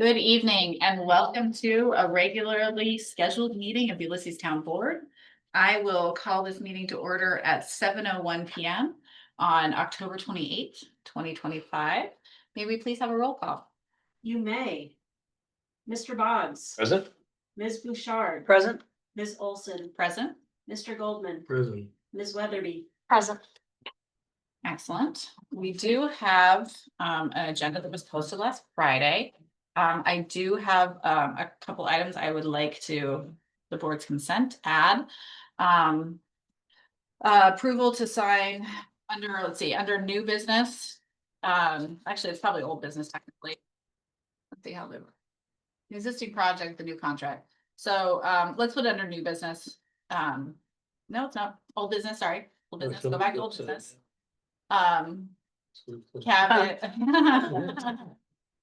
Good evening and welcome to a regularly scheduled meeting of Ulysses Town Board. I will call this meeting to order at 7:01 PM on October 28th, 2025. May we please have a roll call? You may. Mr. Boggs. Present. Ms. Bouchard. Present. Ms. Olson. Present. Mr. Goldman. Present. Ms. Weatherby. Present. Excellent. We do have an agenda that was posted last Friday. I do have a couple items I would like to, the board's consent, add. Approval to sign under, let's see, under new business. Actually, it's probably old business technically. Let's see how they were. The existing project, the new contract. So let's put it under new business. No, it's not old business, sorry. Old business, go back to old business. Cabinet.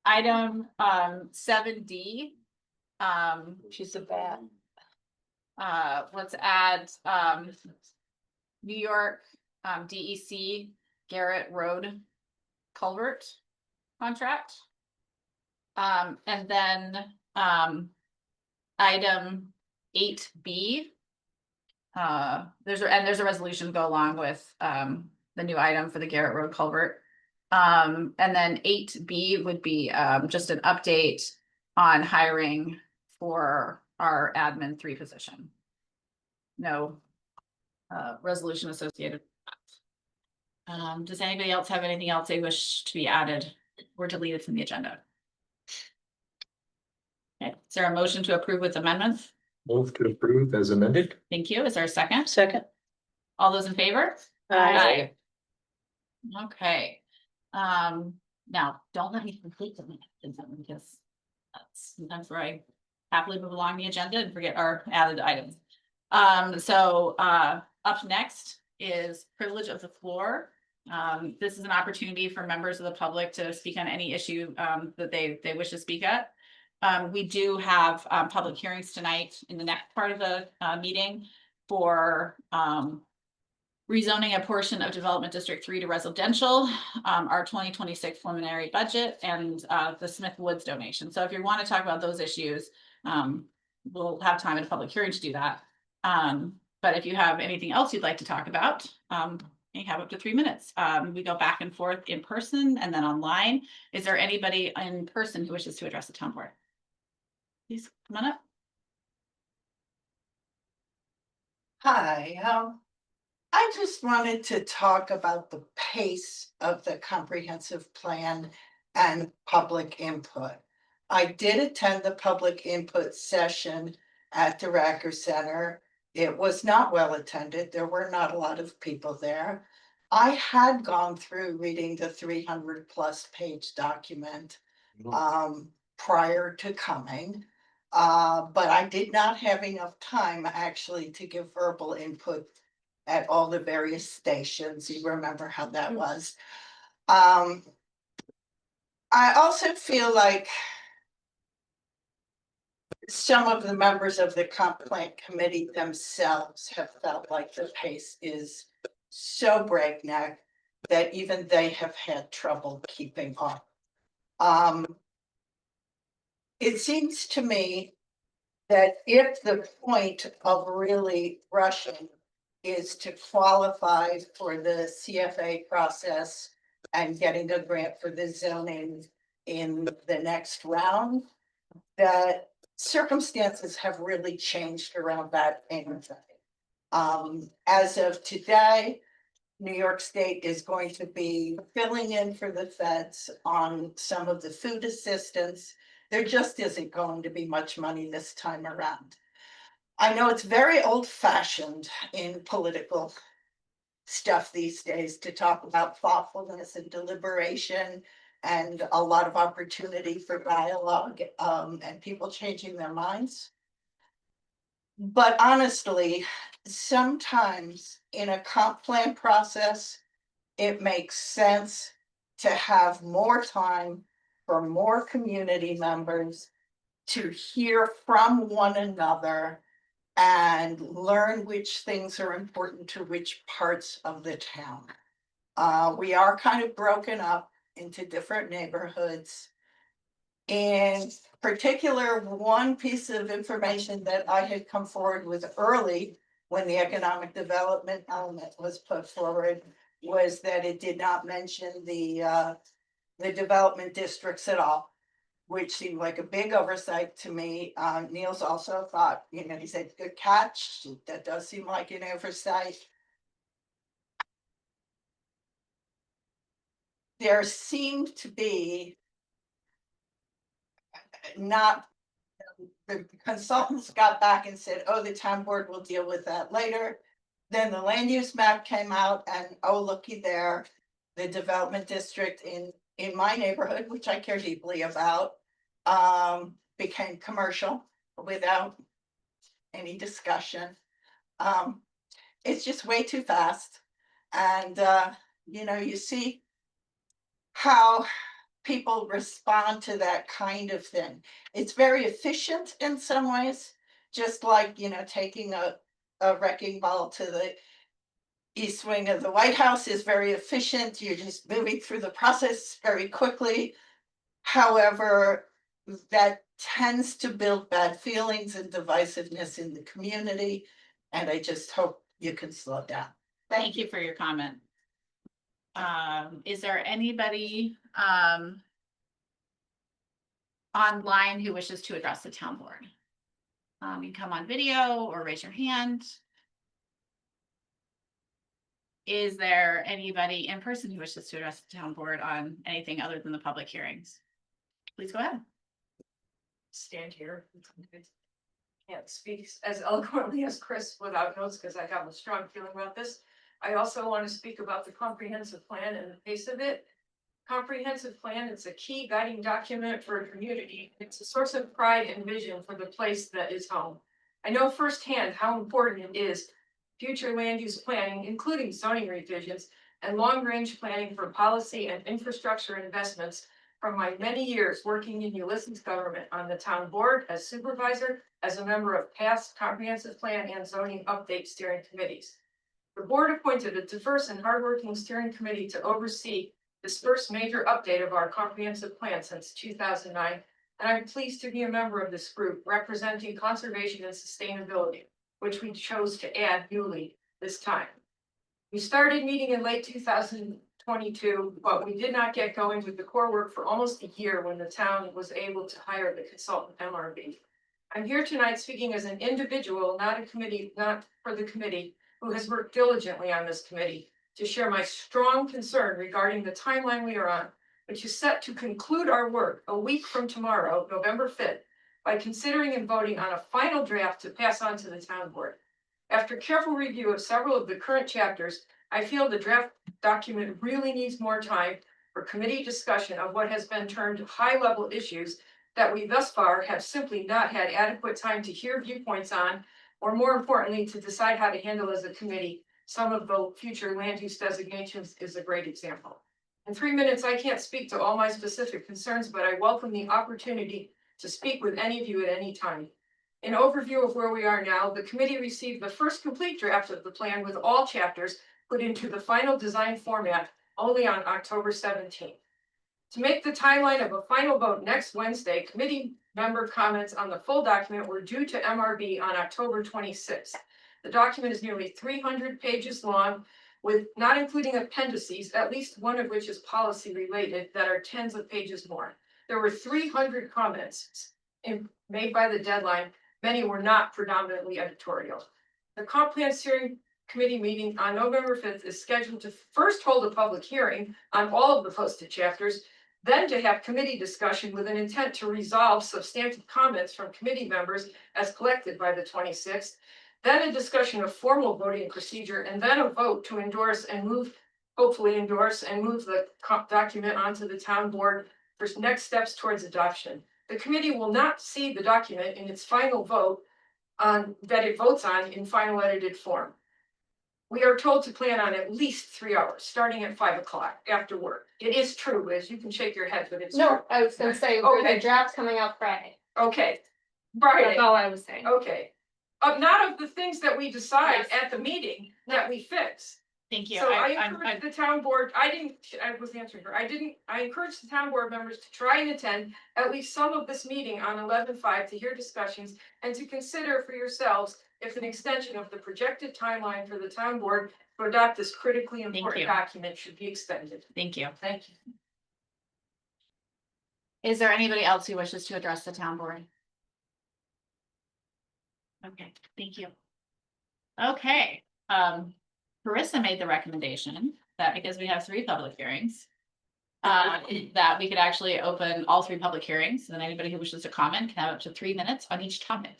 Item 7D. She's a bat. Let's add New York DEC Garrett Road culvert contract. And then item 8B. There's a resolution to go along with the new item for the Garrett Road culvert. And then 8B would be just an update on hiring for our admin 3 position. No resolution associated with that. Does anybody else have anything else they wish to be added or deleted from the agenda? Okay, is there a motion to approve with amendments? Move to approve as amended. Thank you. Is there a second? Second. All those in favor? Aye. Okay. Now, don't let me complete the minutes because that's sometimes where I happily move along the agenda and forget our added items. Up next is privilege of the floor. This is an opportunity for members of the public to speak on any issue that they wish to speak at. We do have public hearings tonight in the next part of the meeting for rezoning a portion of Development District 3 to residential, our 2026 preliminary budget, and the Smith Woods donation. So if you want to talk about those issues, we'll have time at a public hearing to do that. But if you have anything else you'd like to talk about, you have up to 3 minutes. We go back and forth in person and then online. Is there anybody in person who wishes to address the town board? Please come on up. Hi, I just wanted to talk about the pace of the comprehensive plan and public input. I did attend the public input session at the Racker Center. It was not well attended. There were not a lot of people there. I had gone through reading the 300+ page document prior to coming. But I did not have enough time actually to give verbal input at all the various stations. You remember how that was. I also feel like some of the members of the comp plan committee themselves have felt like the pace is so breakneck that even they have had trouble keeping up. It seems to me that if the point of really rushing is to qualify for the CFA process and getting a grant for the zoning in the next round, that circumstances have really changed around that anyway. As of today, New York State is going to be filling in for the feds on some of the food assistance. There just isn't going to be much money this time around. I know it's very old-fashioned in political stuff these days to talk about thoughtfulness and deliberation and a lot of opportunity for dialogue and people changing their minds. But honestly, sometimes in a comp plan process, it makes sense to have more time for more community members to hear from one another and learn which things are important to which parts of the town. We are kind of broken up into different neighborhoods. In particular, one piece of information that I had come forward with early when the economic development element was put forward was that it did not mention the development districts at all, which seemed like a big oversight to me. Niels also thought, he said, good catch. That does seem like an oversight. There seemed to be not, the consultants got back and said, oh, the town board will deal with that later. Then the land use map came out and, oh, looky there, the development district in my neighborhood, which I care deeply about, became commercial without any discussion. It's just way too fast. And, you see how people respond to that kind of thing. It's very efficient in some ways, just like, taking a wrecking ball to the east wing of the White House is very efficient. You're just moving through the process very quickly. However, that tends to build bad feelings and divisiveness in the community. And I just hope you can slow down. Thank you for your comment. Is there anybody online who wishes to address the town board? You can come on video or raise your hand. Is there anybody in person who wishes to address the town board on anything other than the public hearings? Please go ahead. Stand here. Can't speak as eloquently as Chris without notes because I have a strong feeling about this. I also want to speak about the comprehensive plan and the pace of it. Comprehensive plan is a key guiding document for a community. It's a source of pride and vision for the place that is home. I know firsthand how important it is future land use planning, including zoning revisions and long-range planning for policy and infrastructure investments from my many years working in Ulysses government on the town board as supervisor, as a member of past comprehensive plan and zoning update steering committees. The board appointed a diverse and hardworking steering committee to oversee this first major update of our comprehensive plan since 2009, and I'm pleased to be a member of this group representing conservation and sustainability, which we chose to add newly this time. We started meeting in late 2022, but we did not get going with the core work for almost a year when the town was able to hire the consultant MRB. I'm here tonight speaking as an individual, not for the committee, who has worked diligently on this committee to share my strong concern regarding the timeline we are on, which is set to conclude our work a week from tomorrow, November 5th, by considering and voting on a final draft to pass on to the town board. After careful review of several of the current chapters, I feel the draft document really needs more time for committee discussion of what has been termed high-level issues that we thus far have simply not had adequate time to hear viewpoints on, or more importantly, to decide how to handle as a committee. Some of the future land use designations is a great example. In 3 minutes, I can't speak to all my specific concerns, but I welcome the opportunity to speak with any of you at any time. An overview of where we are now, the committee received the first complete draft of the plan with all chapters put into the final design format only on October 17th. To make the timeline of a final vote next Wednesday, committee member comments on the full document were due to MRB on October 26th. The document is nearly 300 pages long, with not including appendices, at least one of which is policy related, that are tens of pages more. There were 300 comments made by the deadline. Many were not predominantly editorial. The comp plan steering committee meeting on November 5th is scheduled to first hold a public hearing on all of the posted chapters, then to have committee discussion with an intent to resolve substantive comments from committee members as collected by the 26th, then a discussion of formal voting procedure, and then a vote to endorse and move, hopefully endorse and move the document onto the town board for next steps towards adoption. The committee will not see the document in its final vote that it votes on in final edited form. We are told to plan on at least 3 hours, starting at 5 o'clock after work. It is true, Liz, you can shake your head, but it's No, true. I was gonna say, Okay. the draft's coming out Friday. Okay, That's Friday, all I was saying. okay. Not of the things that we decide at the meeting that we fix. Thank you. So I I'm- encourage the town board, I was answering her, I encourage the town board members to try and attend at least some of this meeting on 11/5 to hear discussions and to consider for yourselves if an extension of the projected timeline for the town board to adopt this critically important you. document should be extended. Thank you. Thank you. Is there anybody else who wishes to address the town board? Okay, thank you. Okay, Carissa made the recommendation that because we have 3 public hearings. That we could actually open all 3 public hearings, and anybody who wishes to comment can have up to 3 minutes on each topic.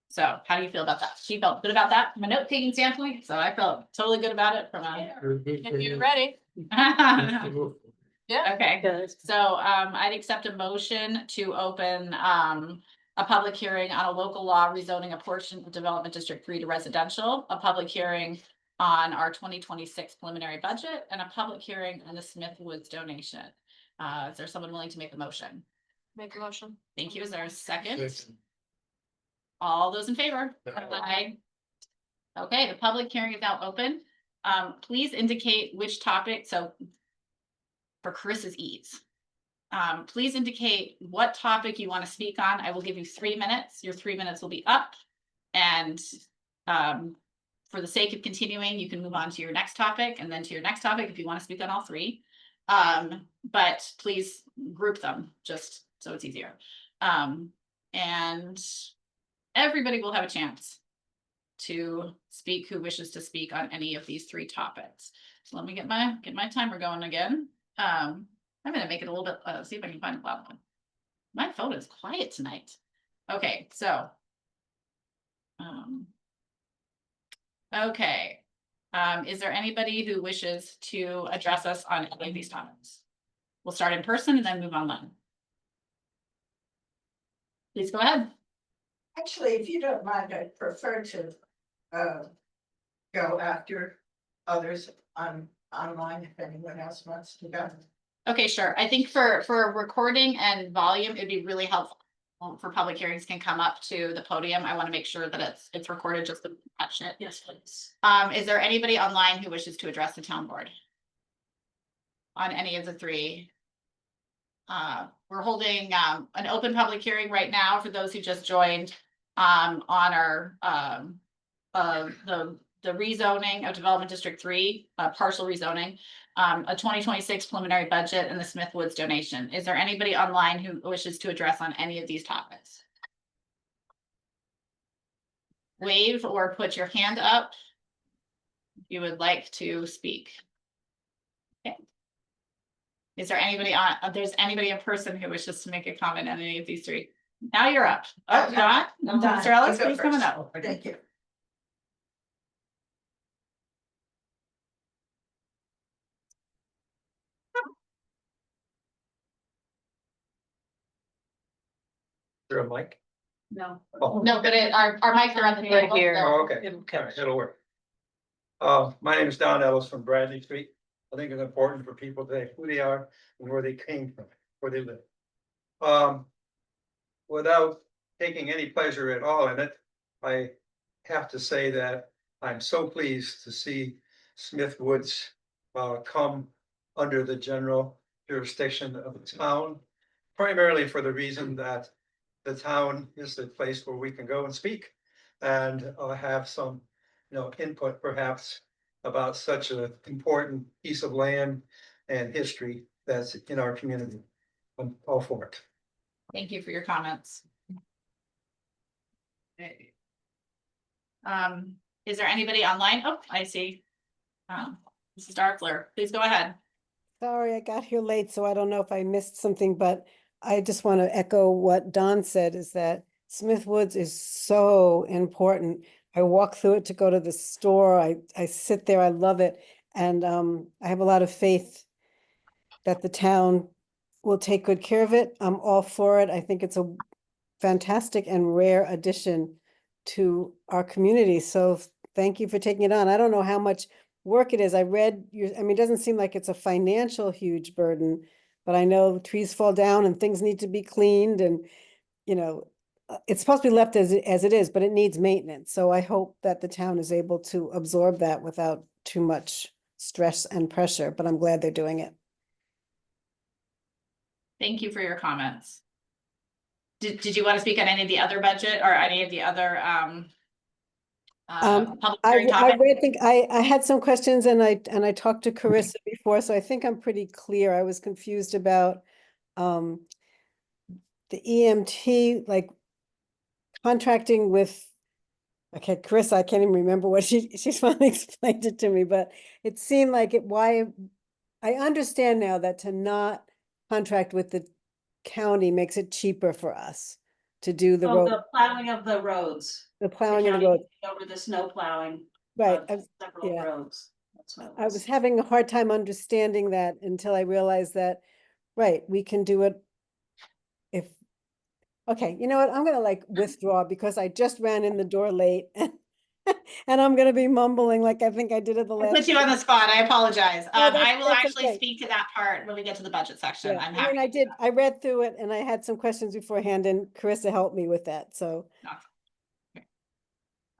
So how do you feel about that? She felt good about that from a note taking standpoint, so I felt totally good about it from a. You ready? Okay. Good. So I'd accept a motion to open a public hearing on a local law rezoning a portion of Development District 3 to residential, a public hearing on our 2026 preliminary budget, and a public hearing on the Smith Woods donation. Is there someone willing to make a motion? Make a motion. Thank you. Is there a second? All those in favor? Aye. Okay, the public hearing is now open. Please indicate which topic, so for Chris's ease. Please indicate what topic you want to speak on. I will give you 3 minutes. Your 3 minutes will be up. And for the sake of continuing, you can move on to your next topic and then to your next topic if you want to speak on all 3. But please group them just so it's easier. And everybody will have a chance to speak who wishes to speak on any of these 3 topics. So let me get my timer going again. I'm gonna make it a little bit, see if I can find a loud one. My phone is quiet tonight. Okay, so. Okay, is there anybody who wishes to address us on any of these topics? We'll start in person and then move online. Please go ahead. Actually, if you don't mind, I'd prefer to go after others on online if anyone else wants to go. Okay, sure. I think for recording and volume, it'd be really helpful. For public hearings can come up to the podium. I want to make sure that it's recorded just to catch it. Yes, please. Is there anybody online who wishes to address the town board? On any of the 3? We're holding an open public hearing right now for those who just joined on our the rezoning of Development District 3, partial rezoning, a 2026 preliminary budget, and the Smith Woods donation. Is there anybody online who wishes to address on any of these topics? Wave or put your hand up if you would like to speak. Okay. Is there anybody there's anybody in person who wishes to make a comment on any of these 3? Now you're up. Oh, Don? Mr. Ellis, please come on up. Thank you. Is there a mic? No. Oh, No, but our mics are on the Right table. here. so- oh, okay. All right, it'll work. My name is Don Ellis from Bradley Street. I think it's important for people to say who they are and where they came from, where they live. Without taking any pleasure at all in it, I have to say that I'm so pleased to see Smith Woods come under the general jurisdiction of the town, primarily for the reason that the town is the place where we can go and speak and have some, input perhaps about such an important piece of land and history that's in our community. I'm all for it. Thank you for your comments. Okay. Is there anybody online? Oh, I see. Mrs. Darkler, please go ahead. Sorry, I got here late, so I don't know if I missed something, but I just want to echo what Don said, is that Smith Woods is so important. I walk through it to go to the store. I sit there, I love it. And I have a lot of faith that the town will take good care of it. I'm all for it. I think it's a fantastic and rare addition to our community. So thank you for taking it on. I don't know how much work it is. I read it doesn't seem like it's a financial huge burden, but I know trees fall down and things need to be cleaned and, it's supposed to be left as it is, but it needs maintenance. So I hope that the town is able to absorb that without too much stress and pressure, but I'm glad they're doing it. Thank you for your comments. Did you want to speak on any of the other budget or any of the other public hearing topics? I had some questions and I talked to Carissa before, so I think I'm pretty clear. I was confused about the EMT, like contracting with, okay, Carissa, I can't even remember what she finally explained it to me, but it seemed like I understand now that to not contract with the county makes it cheaper for us to do the Oh, road, the plowing of the roads. the The plowing of the county road. took over the snow plowing. Right. of Several yeah. roads. That's what it I was having a hard time understanding that until I realized that, right, we can do it if, okay, you know what, I'm gonna like withdraw because I just ran in the door late and I'm gonna be mumbling like I think I did at the I last. put you on the spot. I apologize. No, I will that's actually okay. speak to that part when we get to the budget section. Yeah, I'm I mean, happy. I read through it and I had some questions beforehand and Carissa helped me with that, so.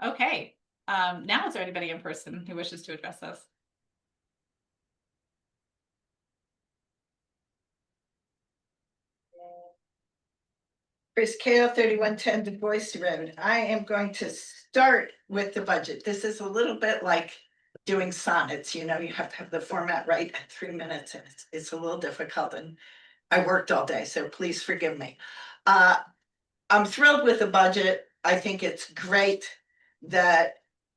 Okay, now is there anybody in person who wishes to address us? Chris Kale, 3110 Du Bois Road. I am going to start with the budget. This is a little bit like doing sonnets, you know, you have to have the format right at 3 minutes, and it's a little difficult, and I worked all day, so please forgive me. I'm thrilled with the budget. I think it's great that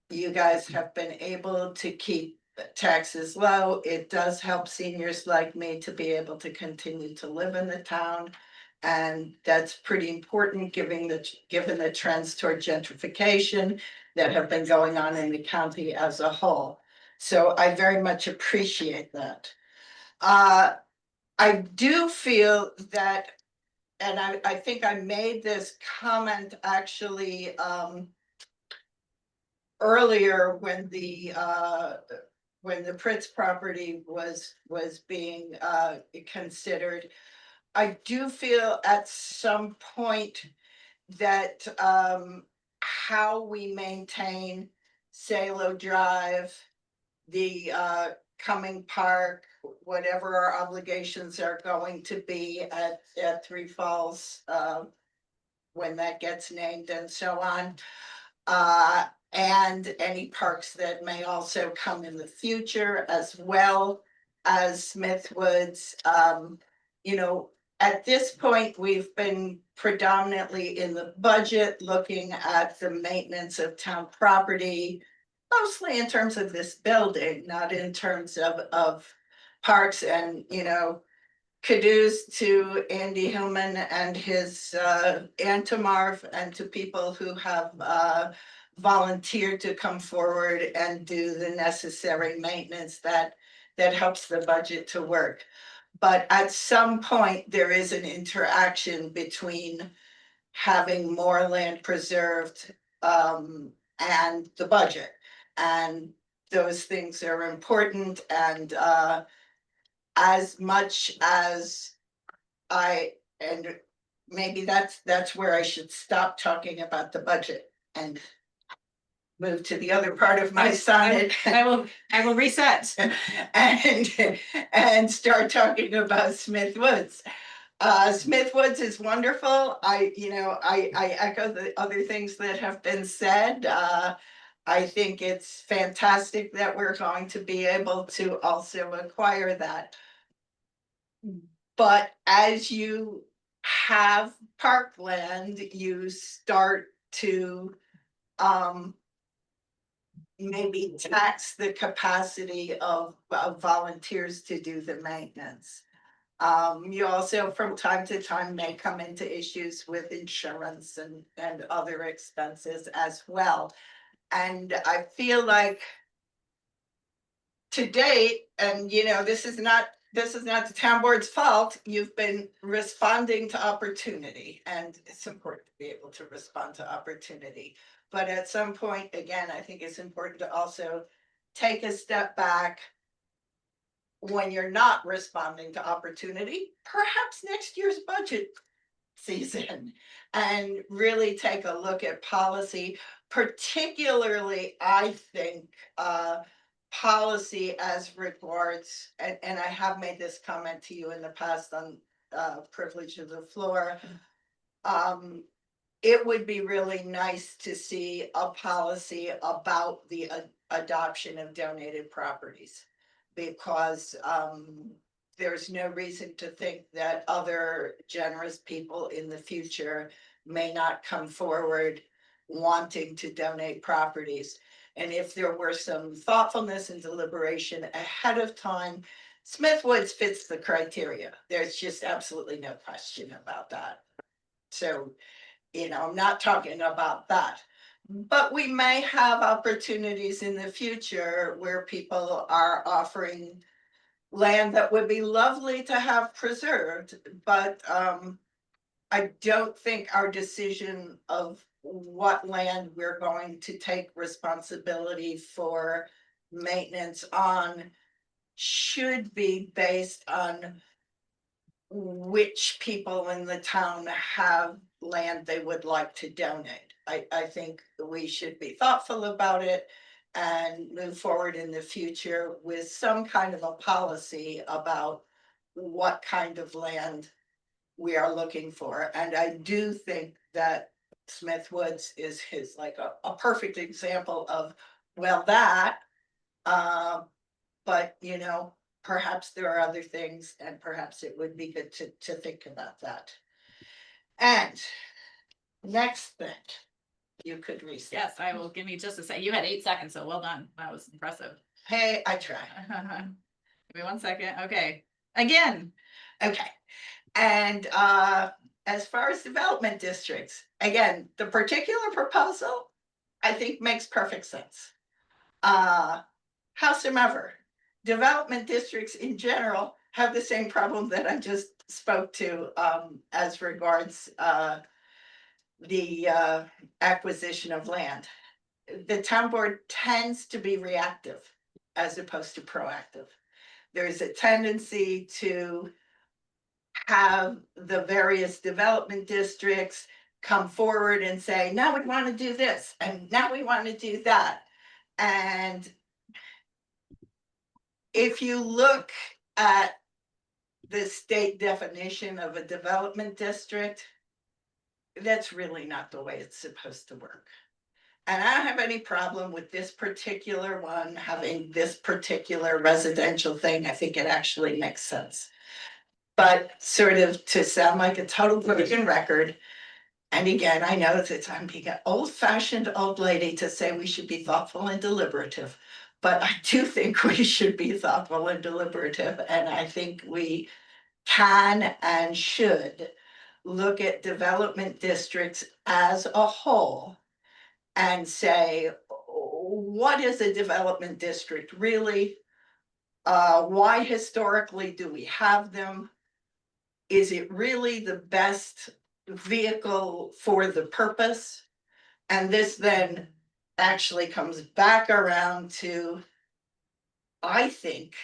you guys have been able to keep taxes low. It does help seniors like me to be able to continue to live in the town. And that's pretty important, given the trends toward gentrification that have been going on in the county as a whole. So I very much appreciate that. I do feel that, and I think I made this comment actually earlier when the Pritz property was being considered. I do feel at some point that how we maintain Salo Drive, the Cumming Park, whatever our obligations are going to be at Three Falls, when that gets named and so on. And any parks that may also come in the future, as well as Smith Woods. You know, at this point, we've been predominantly in the budget looking at the maintenance of town property, mostly in terms of this building, not in terms of parks. And, you know, kudos to Andy Hillman and his and to Marv and to people who have volunteered to come forward and do the necessary maintenance that helps the budget to work. But at some point, there is an interaction between having more land preserved and the budget. And those things are important. And as much as and maybe that's where I should stop talking about the budget and move to the other part of my sonnet. I will reset. and start talking about Smith Woods. Smith Woods is wonderful. I echo the other things that have been said. I think it's fantastic that we're going to be able to also acquire that. But as you have parkland, you start to maybe tax the capacity of volunteers to do the maintenance. You also from time to time may come into issues with insurance and other expenses as well. And I feel like to date, and you know, this is not the town board's fault, you've been responding to opportunity, and it's important to be able to respond to opportunity. But at some point, again, I think it's important to also take a step back when you're not responding to opportunity, perhaps next year's budget season, and really take a look at policy. Particularly, I think policy as regards, and I have made this comment to you in the past on privilege of the floor. It would be really nice to see a policy about the adoption of donated properties. Because there's no reason to think that other generous people in the future may not come forward wanting to donate properties. And if there were some thoughtfulness and deliberation ahead of time, Smith Woods fits the criteria. There's just absolutely no question about that. So, you know, I'm not talking about that. But we may have opportunities in the future where people are offering land that would be lovely to have preserved, but I don't think our decision of what land we're going to take responsibility for maintenance on should be based on which people in the town have land they would like to donate. I think we should be thoughtful about it and move forward in the future with some kind of a policy about what kind of land we are looking for. And I do think that Smith Woods is like a perfect example of, well, that, but you know, perhaps there are other things, and perhaps it would be good to think about that. And next thing, you could reset. Yes, I will. Give me just a sec. You had 8 seconds, so well done. That was impressive. Hey, I try. Give me 1 second. Okay. Again. Okay. And as far as development districts, again, the particular proposal, I think makes perfect sense. Howsoever, development districts in general have the same problem that I just spoke to as regards the acquisition of land. The town board tends to be reactive as opposed to proactive. There's a tendency to have the various development districts come forward and say, now we want to do this, and now we want to do that. And if you look at the state definition of a development district, that's really not the way it's supposed to work. And I don't have any problem with this particular one having this particular residential thing. I think it actually makes sense. But sort of to sound like a total broken record, and again, I know that I'm being an old-fashioned old lady to say we should be thoughtful and deliberative, but I do think we should be thoughtful and deliberative, and I think we can and should look at development districts as a whole and say, what is a development district really? Why historically do we have them? Is it really the best vehicle for the purpose? And this then actually comes back around to, I think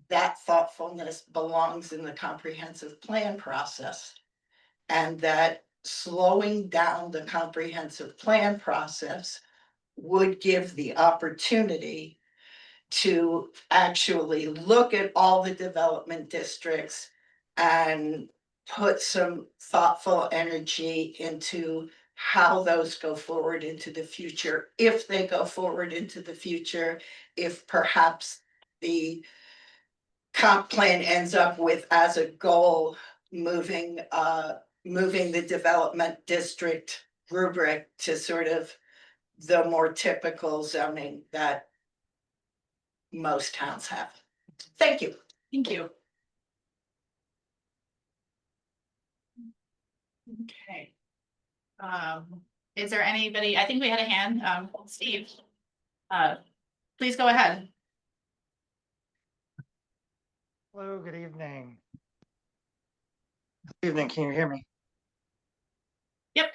that thoughtfulness belongs in the comprehensive plan process. And that slowing down the comprehensive plan process would give the opportunity to actually look at all the development districts and put some thoughtful energy into how those go forward into the future, if they go forward into the future, if perhaps the comp plan ends up with as a goal moving the development district rubric to sort of the more typical zoning that most towns have. Thank you. Thank you. Okay. Is there anybody, I think we had a hand, Steve. Please go ahead. Hello, good evening. Good evening, can you hear me? Yep.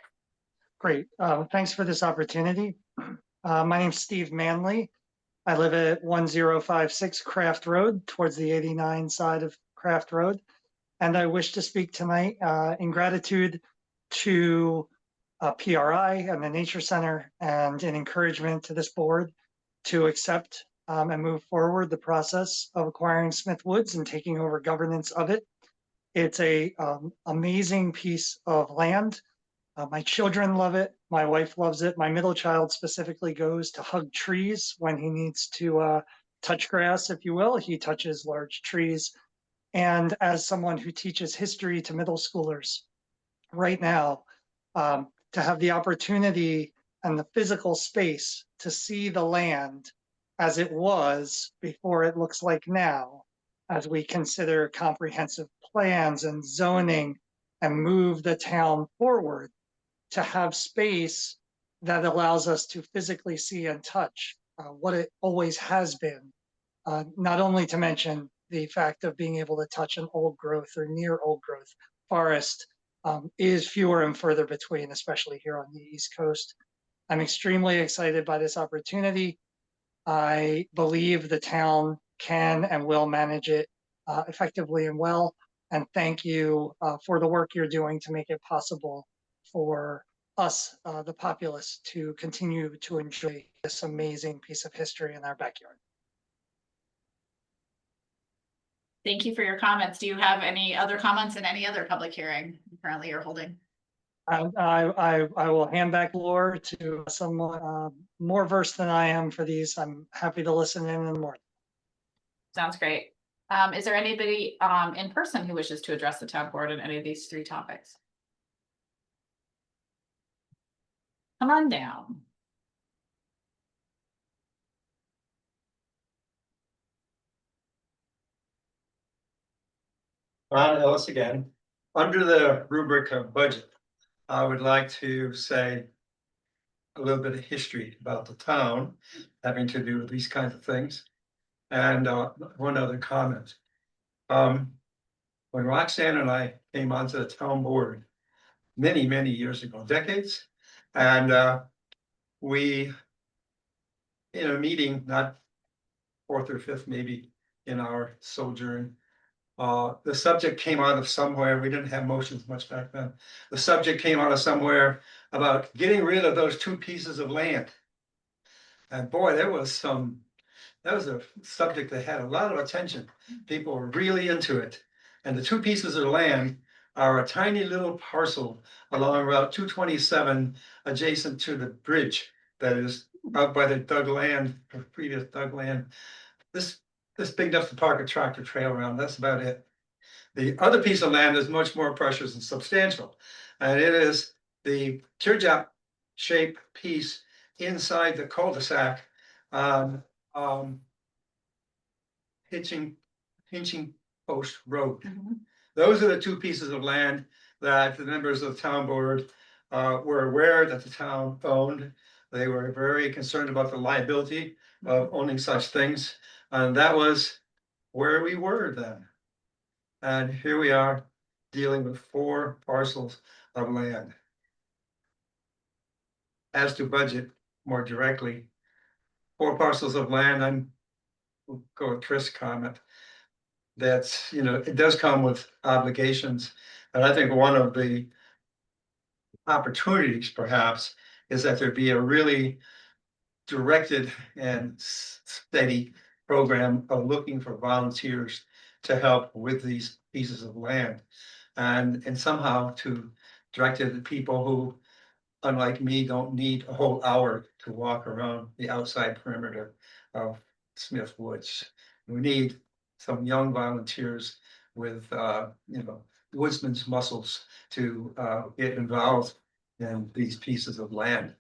Great, thanks for this opportunity. My name's Steve Manley. I live at 1056 Craft Road, towards the 89 side of Craft Road. And I wish to speak tonight in gratitude to PRI and the Nature Center, and in encouragement to this board to accept and move forward the process of acquiring Smith Woods and taking over governance of it. It's a amazing piece of land. My children love it. My wife loves it. My middle child specifically goes to hug trees when he needs to touch grass, if you will. He touches large trees. And as someone who teaches history to middle schoolers right now, to have the opportunity and the physical space to see the land as it was before it looks like now, as we consider comprehensive plans and zoning and move the town forward, to have space that allows us to physically see and touch what it always has been. Not only to mention the fact of being able to touch an old growth or near old growth forest is fewer and further between, especially here on the East Coast. I'm extremely excited by this opportunity. I believe the town can and will manage it effectively and well. And thank you for the work you're doing to make it possible for us, the populace, to continue to enjoy this amazing piece of history in our backyard. Thank you for your comments. Do you have any other comments in any other public hearing currently you're holding? I will hand back Laura to someone more versed than I am for these. I'm happy to listen in the morning. Sounds great. Is there anybody in person who wishes to address the town board on any of these three topics? Come on down. Ron Ellis again. Under the rubric of budget, I would like to say a little bit of history about the town having to do with these kinds of things. And one other comment. When Roxanne and I came onto the town board many, many years ago, decades, and we, in a meeting, not fourth or fifth, maybe in our sojourn, the subject came out of somewhere. We didn't have motions much back then. The subject came out of somewhere about getting rid of those two pieces of land. And boy, that was a subject that had a lot of attention. People were really into it. And the two pieces of land are a tiny little parcel along Route 227 adjacent to the bridge that is out by the Doug land, previous Doug land. This big enough to park a tractor trail around, that's about it. The other piece of land is much more precious and substantial. And it is the teardrop shaped piece inside the cul-de-sac Hitching Post Road. Those are the two pieces of land that the members of the town board were aware that the town owned. They were very concerned about the liability of owning such things. And that was where we were then. And here we are dealing with 4 parcels of land. As to budget more directly, 4 parcels of land, we'll go with Chris' comment. That's, it does come with obligations. And I think one of the opportunities perhaps is that there be a really directed and steady program of looking for volunteers to help with these pieces of land. And somehow to direct it to people who, unlike me, don't need a whole hour to walk around the outside perimeter of Smith Woods. We need some young volunteers with, woodsman's muscles to get involved in these pieces of land.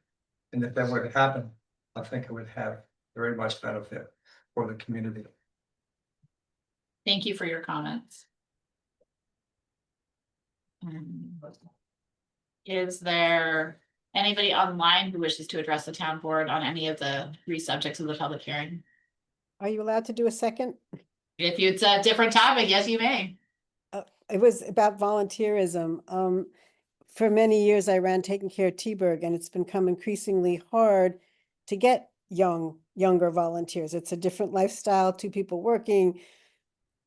And if that were to happen, I think it would have very much benefit for the community. Thank you for your comments. Is there anybody online who wishes to address the town board on any of the 3 subjects of the public hearing? Are you allowed to do a second? If it's a different topic, yes, you may. It was about volunteerism. For many years, I ran Taking Care of Teaberg, and it's become increasingly hard to get younger volunteers. It's a different lifestyle, 2 people working,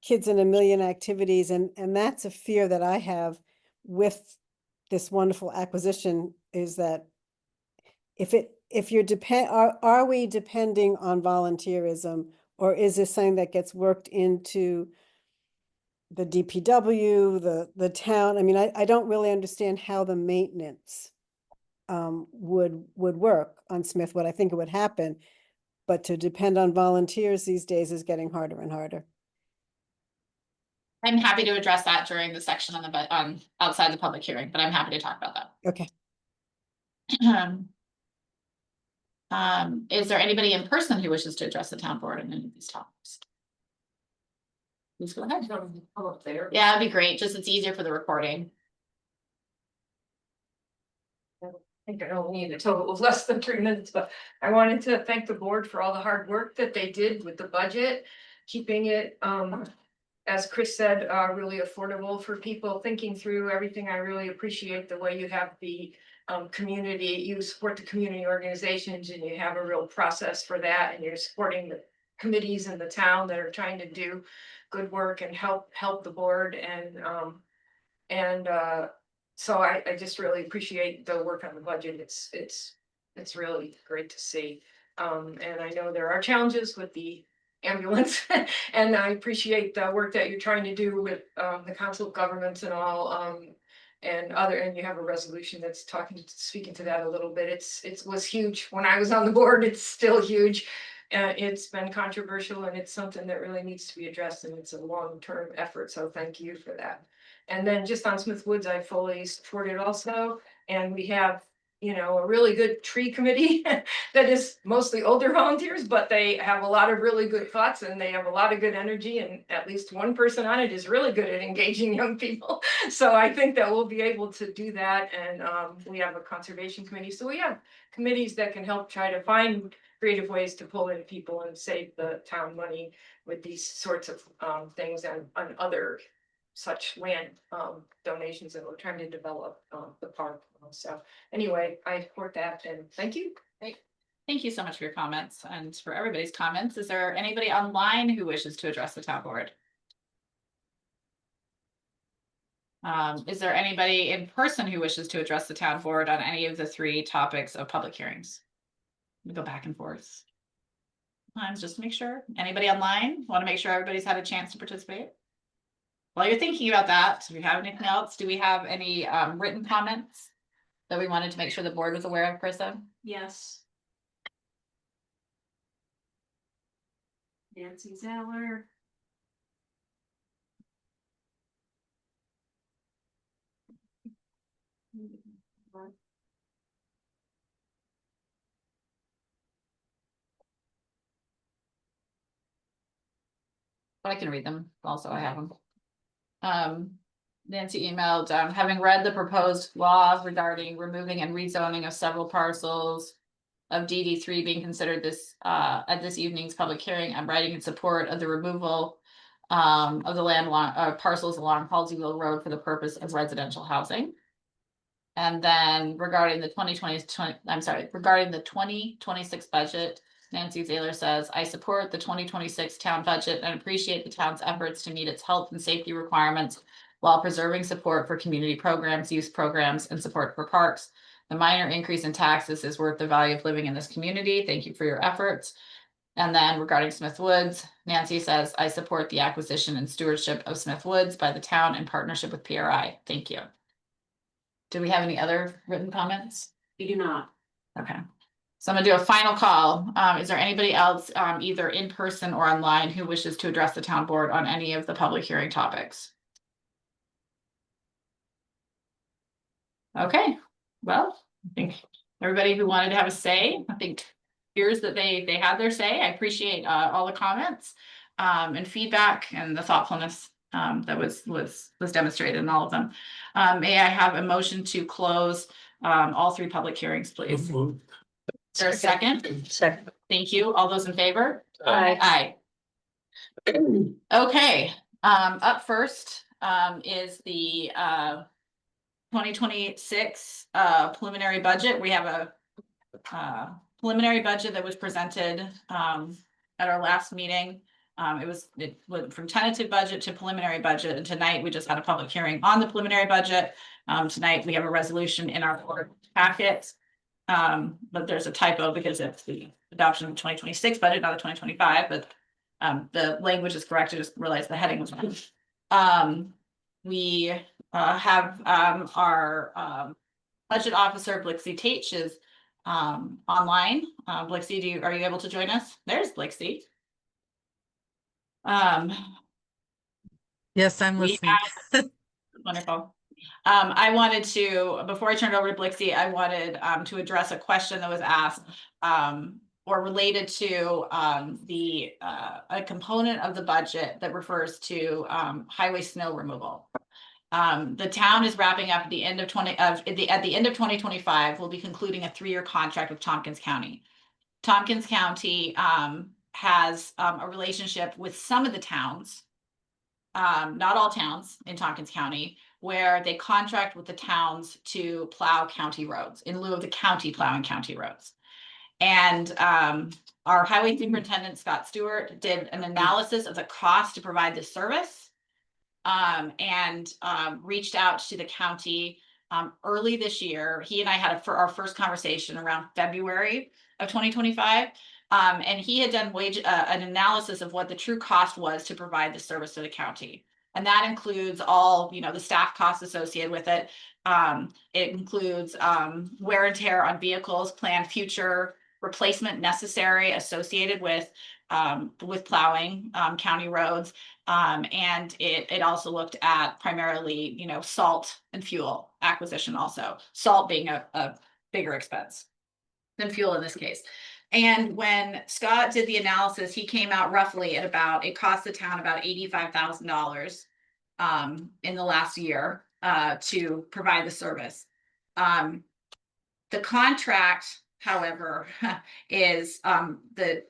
kids in a million activities, and that's a fear that I have with this wonderful acquisition, is that if if you're are we depending on volunteerism? Or is this something that gets worked into the DPW, the town? I mean, I don't really understand how the maintenance would work on Smithwood. I think it would happen, but to depend on volunteers these days is getting harder and harder. I'm happy to address that during the section on outside the public hearing, but I'm happy to talk about that. Okay. Is there anybody in person who wishes to address the town board on any of these topics? Please go ahead. Come up there. Yeah, it'd be great. Just it's easier for the recording. I think I don't need a total of less than 3 minutes, but I wanted to thank the board for all the hard work that they did with the budget. Keeping it, as Chris said, really affordable for people, thinking through everything. I really appreciate the way you have the community, you support the community organizations and you have a real process for that, and you're supporting the committees in the town that are trying to do good work and help the board. And so I just really appreciate the work on the budget. It's really great to see. And I know there are challenges with the ambulance and I appreciate the work that you're trying to do with the council of governments and all. And you have a resolution that's speaking to that a little bit. It was huge when I was on the board. It's still huge. It's been controversial and it's something that really needs to be addressed, and it's a long-term effort. So thank you for that. And then just on Smith Woods, I fully support it also. And we have, a really good tree committee that is mostly older volunteers, but they have a lot of really good thoughts and they have a lot of good energy, and at least one person on it is really good at engaging young people. So I think that we'll be able to do that. And we have a conservation committee. So we have committees that can help try to find creative ways to pull in people and save the town money with these sorts of things and other such land donations that we're trying to develop the park. So anyway, I support that and thank you. Thank you so much for your comments and for everybody's comments. Is there anybody online who wishes to address the town board? Is there anybody in person who wishes to address the town board on any of the 3 topics of public hearings? We go back and forth. Just to make sure. Anybody online? Want to make sure everybody's had a chance to participate? While you're thinking about that, do we have anything else? Do we have any written comments that we wanted to make sure the board was aware of, Krista? Yes. Nancy Zeller. I can read them. Also, I have them. Nancy emailed, having read the proposed law regarding removing and rezoning of several parcels of DD3 being considered this at this evening's public hearing, I'm writing in support of the removal of the land parcels along Halseyville Road for the purpose of residential housing. And then regarding the 2026 budget, Nancy Zaylor says, I support the 2026 town budget and appreciate the town's efforts to meet its health and safety requirements while preserving support for community programs, youth programs, and support for parks. The minor increase in taxes is worth the value of living in this community. Thank you for your efforts. And then regarding Smith Woods, Nancy says, I support the acquisition and stewardship of Smith Woods by the town in partnership with PRI. Thank you. Do we have any other written comments? We do not. Okay. So I'm gonna do a final call. Is there anybody else, either in person or online, who wishes to address the town board on any of the public hearing topics? Okay, well, I think everybody who wanted to have a say, I think here's that they had their say. I appreciate all the comments and feedback and the thoughtfulness that was demonstrated in all of them. May I have a motion to close all 3 public hearings, please? Is there a second? Second. Thank you. All those in favor? Aye. Aye. Okay, up first is the 2026 preliminary budget. We have a preliminary budget that was presented at our last meeting. It went from tentative budget to preliminary budget, and tonight we just had a public hearing on the preliminary budget. Tonight we have a resolution in our board packet. But there's a typo because it's the adoption of 2026 budget, not the 2025, but the language is correct. I just realized the heading was wrong. We have our budget officer, Blixie Tate, is online. Blixie, are you able to join us? There's Blixie. Yes, I'm We listening. Wonderful. I wanted to, before I turn it over to Blixie, I wanted to address a question that was asked or related to a component of the budget that refers to highway snow removal. The town is wrapping up at the end of 2025. We'll be concluding a 3-year contract with Tompkins County. Tompkins County has a relationship with some of the towns, not all towns in Tompkins County, where they contract with the towns to plow county roads in lieu of the county plowing county roads. And our highway superintendent, Scott Stewart, did an analysis of the cost to provide this service and reached out to the county early this year. He and I had our first conversation around February of 2025. And he had done an analysis of what the true cost was to provide the service to the county. And that includes all, the staff costs associated with it. It includes wear and tear on vehicles, planned future replacement necessary associated with plowing county roads. And it also looked at primarily, salt and fuel acquisition also. Salt being a bigger expense than fuel in this case. And when Scott did the analysis, he came out roughly at it cost the town about $85,000 in the last year to provide the service. The contract, however, is the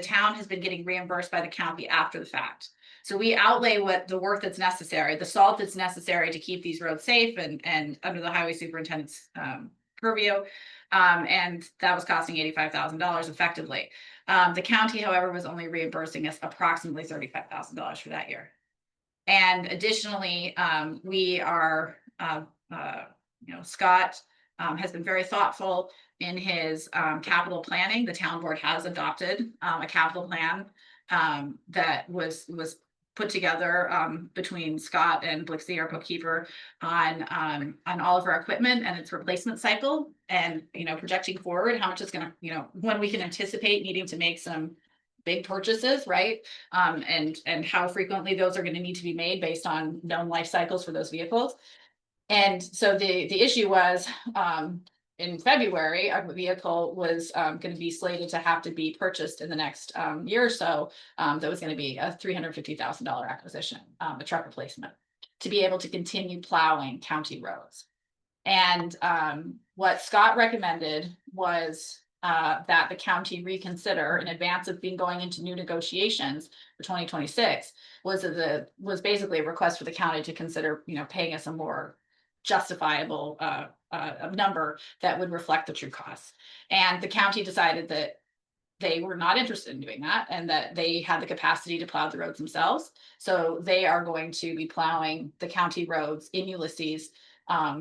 town has been getting reimbursed by the county after the fact. So we outlay the work that's necessary, the salt that's necessary to keep these roads safe and under the highway superintendent's purview. And that was costing $85,000 effectively. The county, however, was only reimbursing us approximately $35,000 for that year. And additionally, we are, Scott has been very thoughtful in his capital planning. The town board has adopted a capital plan that was put together between Scott and Blixie, our bookkeeper, on all of our equipment and its replacement cycle, and projecting forward how much it's going to, when we can anticipate needing to make some big purchases, right? And how frequently those are going to need to be made based on known life cycles for those vehicles. And so the issue was in February, our vehicle was going to be slated to have to be purchased in the next year or so. That was going to be a $350,000 acquisition, a truck replacement, to be able to continue plowing county roads. And what Scott recommended was that the county reconsider in advance of going into new negotiations for 2026 was basically a request for the county to consider, paying us a more justifiable number that would reflect the true costs. And the county decided that they were not interested in doing that and that they had the capacity to plow the roads themselves. So they are going to be plowing the county roads in Ulysses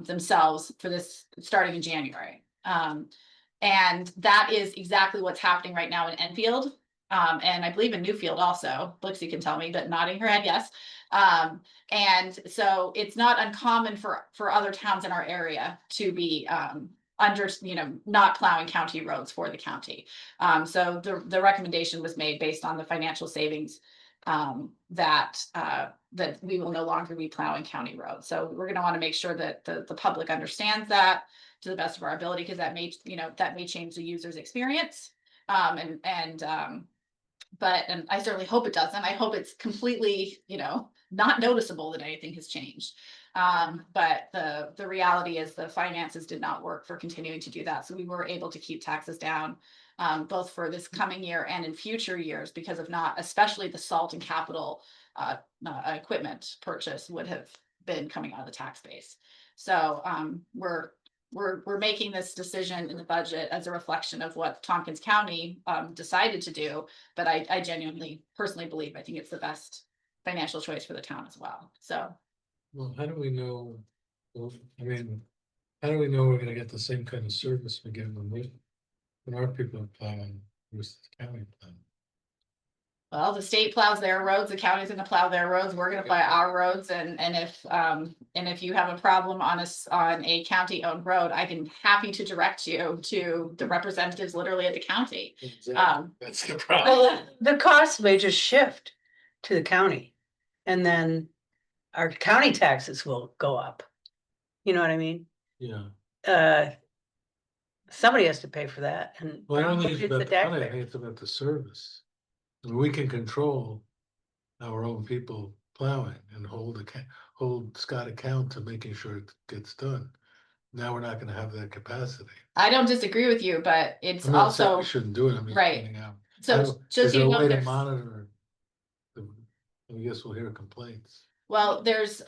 themselves for this starting in January. And that is exactly what's happening right now in Enfield. And I believe in Newfield also. Blixie can tell me, but nodding her head yes. And so it's not uncommon for other towns in our area to be not plowing county roads for the county. So the recommendation was made based on the financial savings that we will no longer be plowing county roads. So we're going to want to make sure that the public understands that to the best of our ability, because that may change the user's experience. But I certainly hope it doesn't. I hope it's completely, not noticeable that anything has changed. But the reality is the finances did not work for continuing to do that. So we were able to keep taxes down, both for this coming year and in future years, because of especially the salt and capital equipment purchase would have been coming out of the tax base. So we're making this decision in the budget as a reflection of what Tompkins County decided to do. But I genuinely, personally believe, I think it's the best financial choice for the town as well. So. Well, how do we know? I mean, How do we know we're gonna get the same kind of service we get when our people are plowing versus the county plowing? Well, the state plows their roads, the county's gonna plow their roads, we're gonna plow our roads, and if you have a problem on on a county-owned road, I can happy to direct you to the representatives literally at the county. That's the problem. The cost may just shift to the county. And then our county taxes will go up. You know what I mean? Yeah, Somebody has to pay for that and. well, I don't think it's it's the about the money, I taxpayer. think it's about the service. I mean, we can control our own people plowing and hold Scott account to making sure it gets done. Now we're not gonna have that capacity. I don't disagree with you, but it's I'm not saying also, we shouldn't do it, I'm just right. pointing out. so Is just so there you a know, way to there's, monitor? I guess we'll hear complaints. well, there's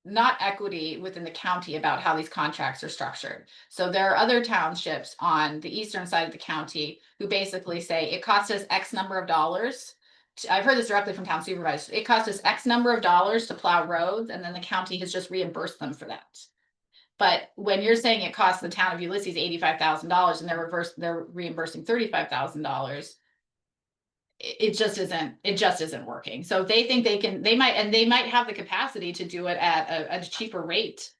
not equity within the county about how these contracts are structured. So there are other townships on the eastern side of the county who basically say it costs us X number of dollars. I've heard this directly from town supervisors. It costs us X number of dollars to plow roads, and then the county has just reimbursed them for that. But when you're saying it costs the town of Ulysses $85,000 and they're reimbursing $35,000. It just isn't working. So they think they might have the capacity to do it at a cheaper rate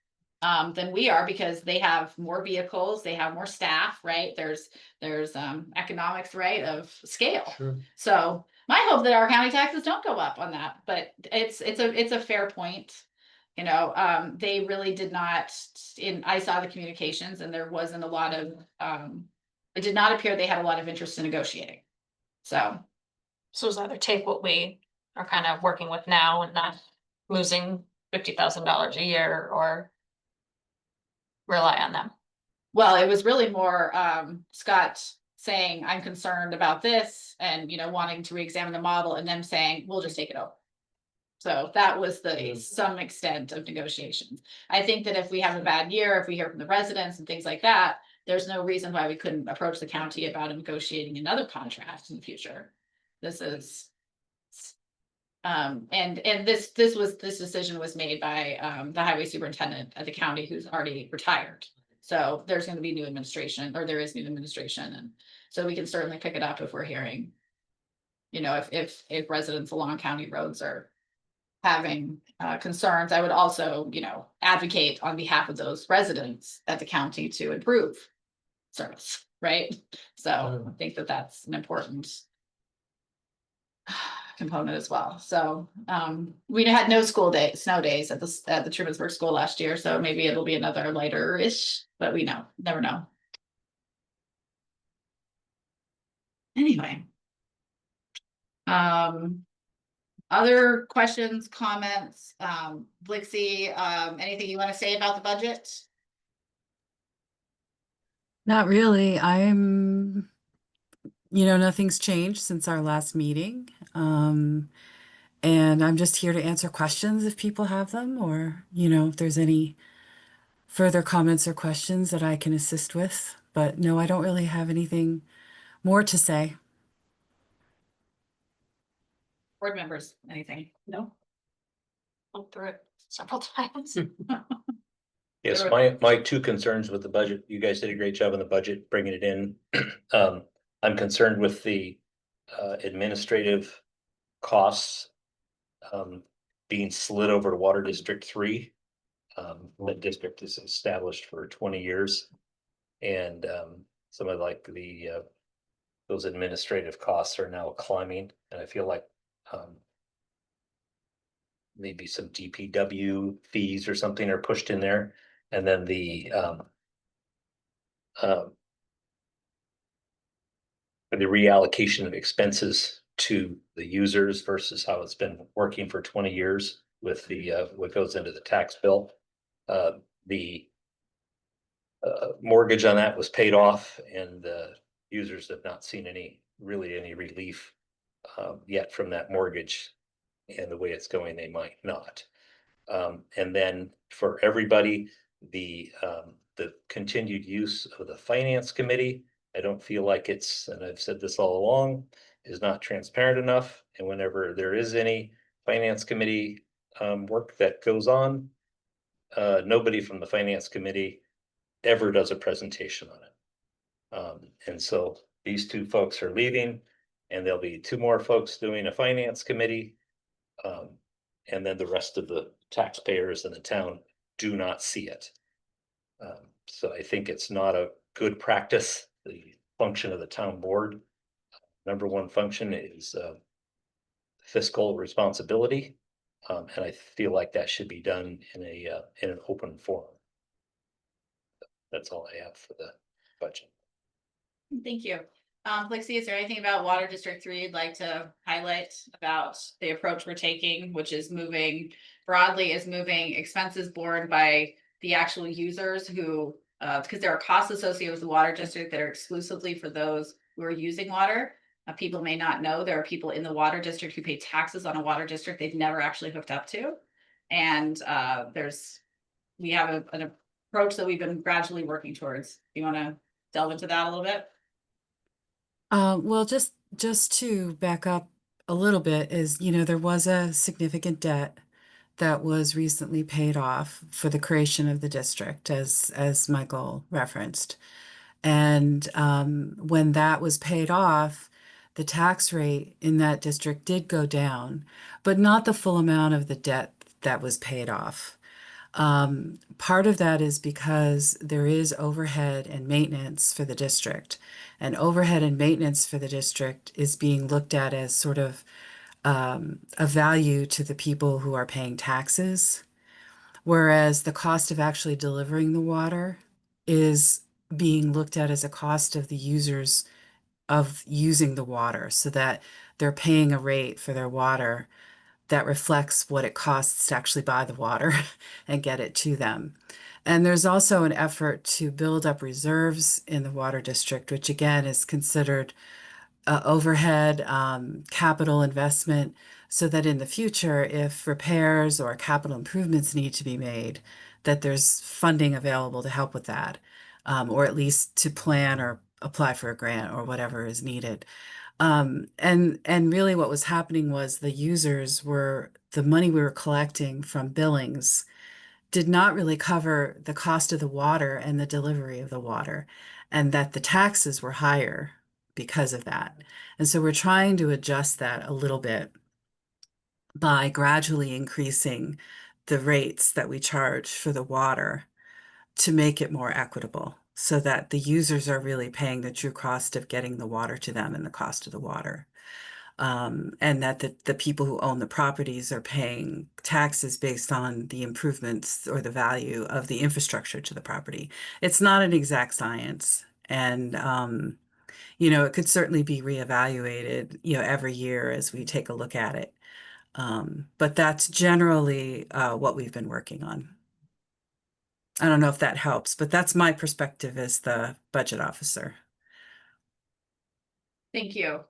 than we are, because they have more vehicles, they have more staff, right? There's economics, right, of scale. Sure. So my hope that our county taxes don't go up on that, but it's a fair point. You know, they really did not, I saw the communications and there wasn't a lot of, it did not appear they had a lot of interest in negotiating. So. So is either take what we are kind of working with now and not losing $50,000 a year, or rely on them? Well, it was really more Scott saying, I'm concerned about this, and wanting to reexamine the model, and them saying, we'll just take it over. So that was some extent of negotiations. I think that if we have a bad year, if we hear from the residents and things like that, there's no reason why we couldn't approach the county about negotiating another contract in the future. This is. And this decision was made by the highway superintendent at the county, who's already retired. So there's going to be new administration, or there is new administration, and so we can certainly pick it up if we're hearing. If residents along county roads are having concerns, I would also, advocate on behalf of those residents at the county to improve service, right? So I think that that's an important component as well. So we had no snow days at the Trumansburg School last year, so maybe it'll be another lighter-ish, but we never know. Anyway. Other questions, comments, Blixie, anything you want to say about the budget? Not really. Nothing's changed since our last meeting. And I'm just here to answer questions if people have them, or, if there's any further comments or questions that I can assist with. But no, I don't really have anything more to say. Board members, anything? No? Went through it several times. Yes, Sure. my two concerns with the budget, you guys did a great job on the budget, bringing it in. I'm concerned with the administrative costs being slid over to Water District 3. The district is established for 20 years. And some of those administrative costs are now climbing, and I feel like maybe some DPW fees or something are pushed in there. And then the reallocation of expenses to the users versus how it's been working for 20 years with the what goes into the tax bill. The mortgage on that was paid off, and the users have not seen any relief yet from that mortgage, and the way it's going, they might not. And then for everybody, the continued use of the finance committee, I don't feel like it's, and I've said this all along, is not transparent enough. And whenever there is any finance committee work that goes on, nobody from the finance committee ever does a presentation on it. And so these two folks are leaving, and there'll be two more folks doing a finance committee. And then the rest of the taxpayers in the town do not see it. So I think it's not a good practice. The function of the town board, number one function is fiscal responsibility. And I feel like that should be done in an open forum. That's all I have for the budget. Thank you. Lexi, is there anything about Water District 3 you'd like to highlight about the approach we're taking, which is moving expenses borne by the actual users who, because there are costs associated with the water district that are exclusively for those who are using water. People may not know there are people in the water district who pay taxes on a water district they've never actually hooked up to. And we have an approach that we've been gradually working towards. You want to delve into that a little bit? Well, just to back up a little bit is, there was a significant debt that was recently paid off for the creation of the district, as Michael referenced. And when that was paid off, the tax rate in that district did go down, but not the full amount of the debt that was paid off. Part of that is because there is overhead and maintenance for the district, and overhead and maintenance for the district is being looked at as sort of a value to the people who are paying taxes, whereas the cost of actually delivering the water is being looked at as a cost of the users of using the water, so that they're paying a rate for their water that reflects what it costs to actually buy the water and get it to them. And there's also an effort to build up reserves in the water district, which again is considered overhead capital investment, so that in the future, if repairs or capital improvements need to be made, that there's funding available to help with that, or at least to plan or apply for a grant or whatever is needed. And really what was happening was the money we were collecting from billings did not really cover the cost of the water and the delivery of the water, and that the taxes were higher because of that. And so we're trying to adjust that a little bit by gradually increasing the rates that we charge for the water to make it more equitable, so that the users are really paying the true cost of getting the water to them and the cost of the water. And that the people who own the properties are paying taxes based on the improvements or the value of the infrastructure to the property. It's not an exact science. And, it could certainly be reevaluated, every year as we take a look at it. But that's generally what we've been working on. I don't know if that helps, but that's my perspective as the budget officer. Thank you.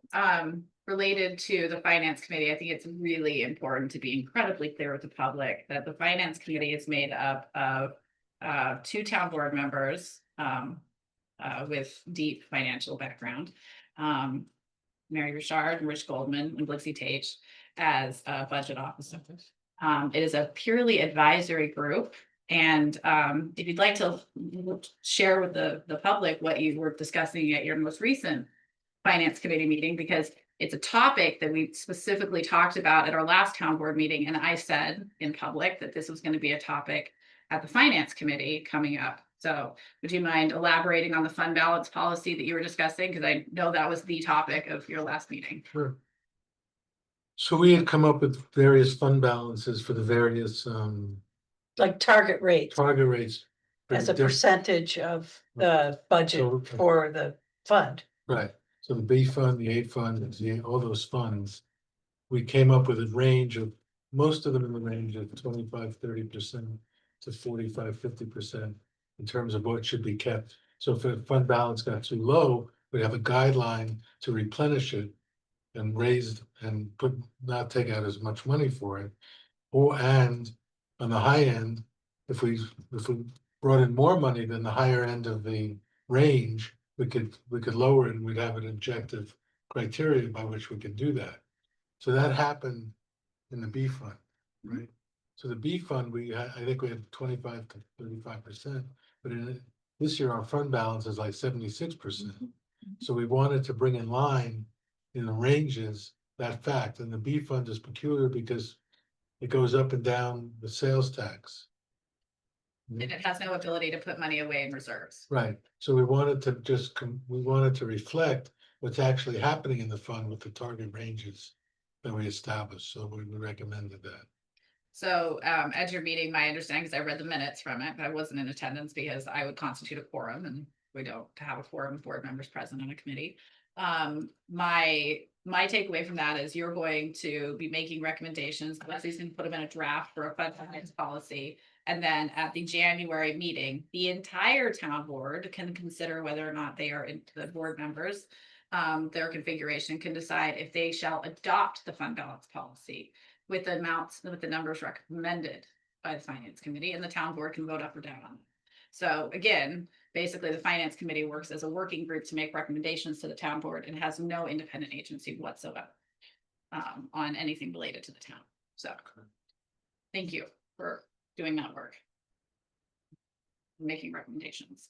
Related to the finance committee, I think it's really important to be incredibly clear with the public that the finance committee is made up of two town board members with deep financial background, Mary Richard and Rich Goldman and Blixie Tate as budget officer. It is a purely advisory group. And if you'd like to share with the public what you were discussing at your most recent finance committee meeting, because it's a topic that we specifically talked about at our last town board meeting. And I said in public that this was going to be a topic at the finance committee coming up. So would you mind elaborating on the fund balance policy that you were discussing? Because I know that was the topic of your last meeting. Sure. So we had come up with various fund balances for the various Like target rates target rates. for as the a diff- percentage of the budget So- for the fund. Right, so the B fund, the A fund, all those funds. We came up with a range of, most of them in the range of 25-30% to 45-50% in terms of what should be kept. So if the fund balance got too low, we have a guideline to replenish it and raise and not take out as much money for it. And on the high end, if we brought in more money than the higher end of the range, we could lower it, and we'd have an objective criteria by which we could do that. So that happened in the B fund, right? So the B fund, I think we had 25 to 35%, but this year our fund balance is like 76%. So we wanted to bring in line in the ranges that fact, and the B fund is peculiar because it goes up and down the sales tax. And it has no ability to put money away in reserves. Right, so we wanted to we wanted to reflect what's actually happening in the fund with the target ranges that we established, so we recommended that. So at your meeting, my understanding, because I read the minutes from it, but I wasn't in attendance because I would constitute a quorum and we don't have a quorum of board members present on a committee. My takeaway from that is you're going to be making recommendations. Leslie's going to put them in a draft for a fund finance policy. And then at the January meeting, the entire town board can consider whether or not they are into the board members. Their configuration can decide if they shall adopt the fund balance policy with the amounts, with the numbers recommended by the finance committee, and the town board can vote up or down on it. So again, basically the finance committee works as a working group to make recommendations to the town board and has no independent agency whatsoever on anything related to the town. So thank you for doing that work. Making recommendations.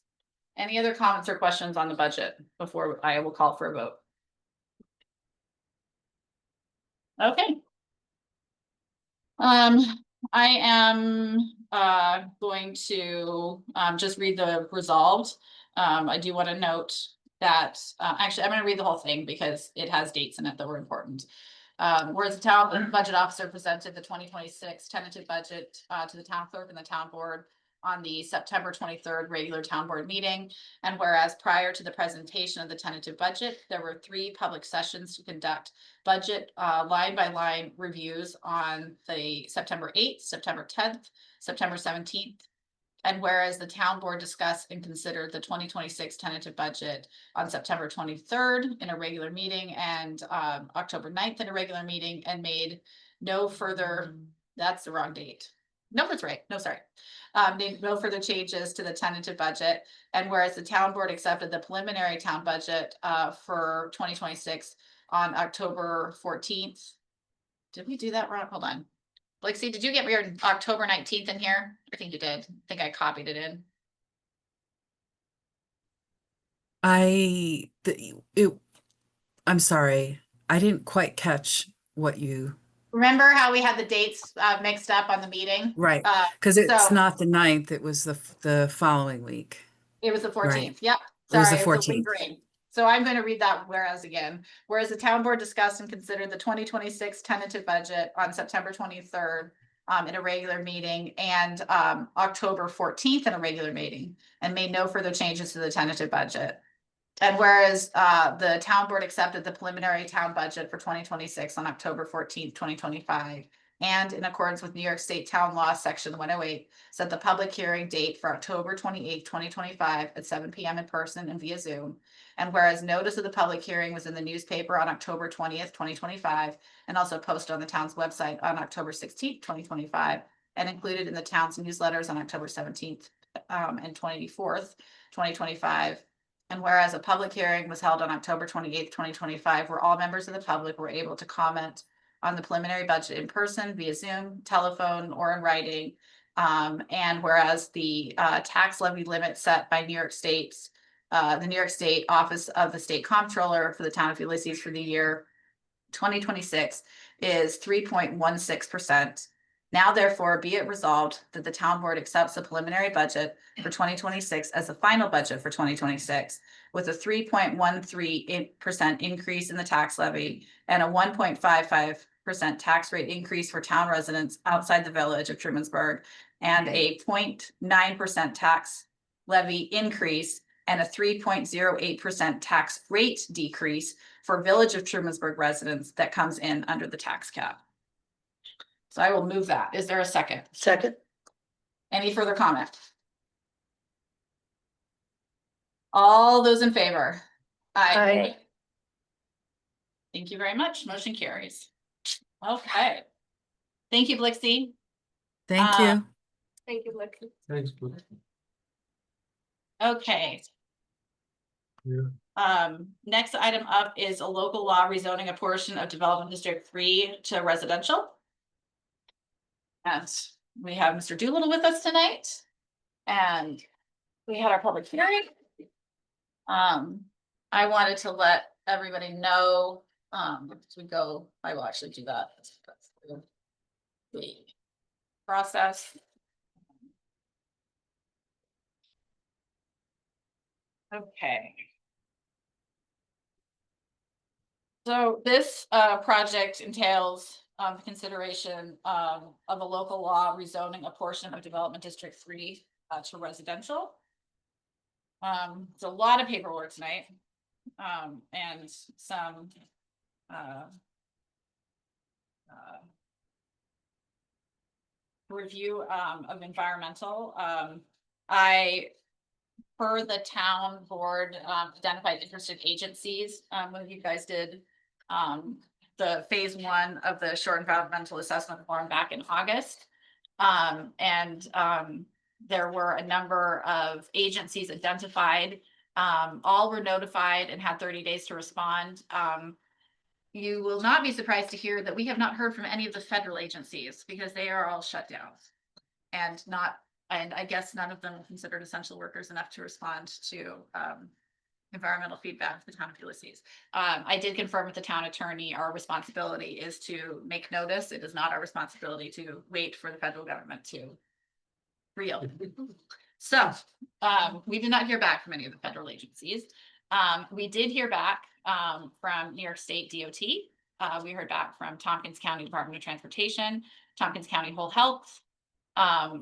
Any other comments or questions on the budget before I will call for a vote? Okay. I am going to just read the resolved. I do want to note that actually I'm going to read the whole thing because it has dates in it that were important. Whereas the town budget officer presented the 2026 tentative budget to the town clerk and the town board on the September 23rd regular town board meeting. And whereas prior to the presentation of the tentative budget, there were 3 public sessions to conduct budget line by line reviews on the September 8th, September 10th, September 17th. And whereas the town board discussed and considered the 2026 tentative budget on September 23rd in a regular meeting and October 9th in a regular meeting and made no further, that's the wrong date. No, that's right. No, sorry. Made no further changes to the tentative budget. And whereas the town board accepted the preliminary town budget for 2026 on October 14th. Did we do that wrong? Hold on. Lexi, did you get your October 19th in here? I think you did. I think I copied it in. I'm sorry. I didn't quite catch what you, Remember how we had the dates mixed up on the meeting? right, because it's so- not the 9th, it was the following week. It was the 14th. Yep. It was Sorry, the it was a week 14th. grade. So I'm going to read that whereas again. Whereas the town board discussed and considered the 2026 tentative budget on September 23rd in a regular meeting and October 14th in a regular meeting and made no further changes to the tentative budget. And whereas the town board accepted the preliminary town budget for 2026 on October 14th, 2025. And in accordance with New York State Town Law, Section 108, set the public hearing date for October 28th, 2025 at 7 p.m. in person and via Zoom. And whereas notice of the public hearing was in the newspaper on October 20th, 2025, and also posted on the town's website on October 16th, 2025, and included in the town's newsletters on October 17th and 24th, 2025. And whereas a public hearing was held on October 28th, 2025, where all members of the public were able to comment on the preliminary budget in person, via Zoom, telephone, or in writing. And whereas the tax levy limit set by New York State's, the New York State Office of the State Comptroller for the town of Ulysses for the year 2026 is 3.16%. Now therefore be it resolved that the town board accepts the preliminary budget for 2026 as the final budget for 2026 with a 3.13% increase in the tax levy and a 1.55% tax rate increase for town residents outside the village of Trumansburg and a 0.9% tax levy increase and a 3.08% tax rate decrease for village of Trumansburg residents that comes in under the tax cap. So I will move that. Is there a second? Second. Any further comment? All those in favor? Aye. Thank you very much. Motion carries. Okay. Thank you, Blixie. Thank you. Thank you, Lexi. Thanks, Blue. Okay. Yeah. Next item up is a local law rezoning a portion of Development District 3 to residential. And we have Mr. Doolittle with us tonight. And we had our public hearing. I wanted to let everybody know, as we go, I will actually do that. That's the process. Okay. So this project entails consideration of a local law rezoning a portion of Development District 3 to residential. It's a lot of paperwork tonight. And some review of environmental. I, per the town board, identified interested agencies when you guys did the phase 1 of the short environmental assessment form back in August. There were a number of agencies identified. All were notified and had 30 days to respond. You will not be surprised to hear that we have not heard from any of the federal agencies because they are all shut down. And I guess none of them are considered essential workers enough to respond to environmental feedback the town of Ulysses. I did confirm with the town attorney, our responsibility is to make notice. It is not our responsibility to wait for the federal government to reopen. So we did not hear back from any of the federal agencies. We did hear back from New York State DOT. We heard back from Tompkins County Department of Transportation, Tompkins County Whole Health,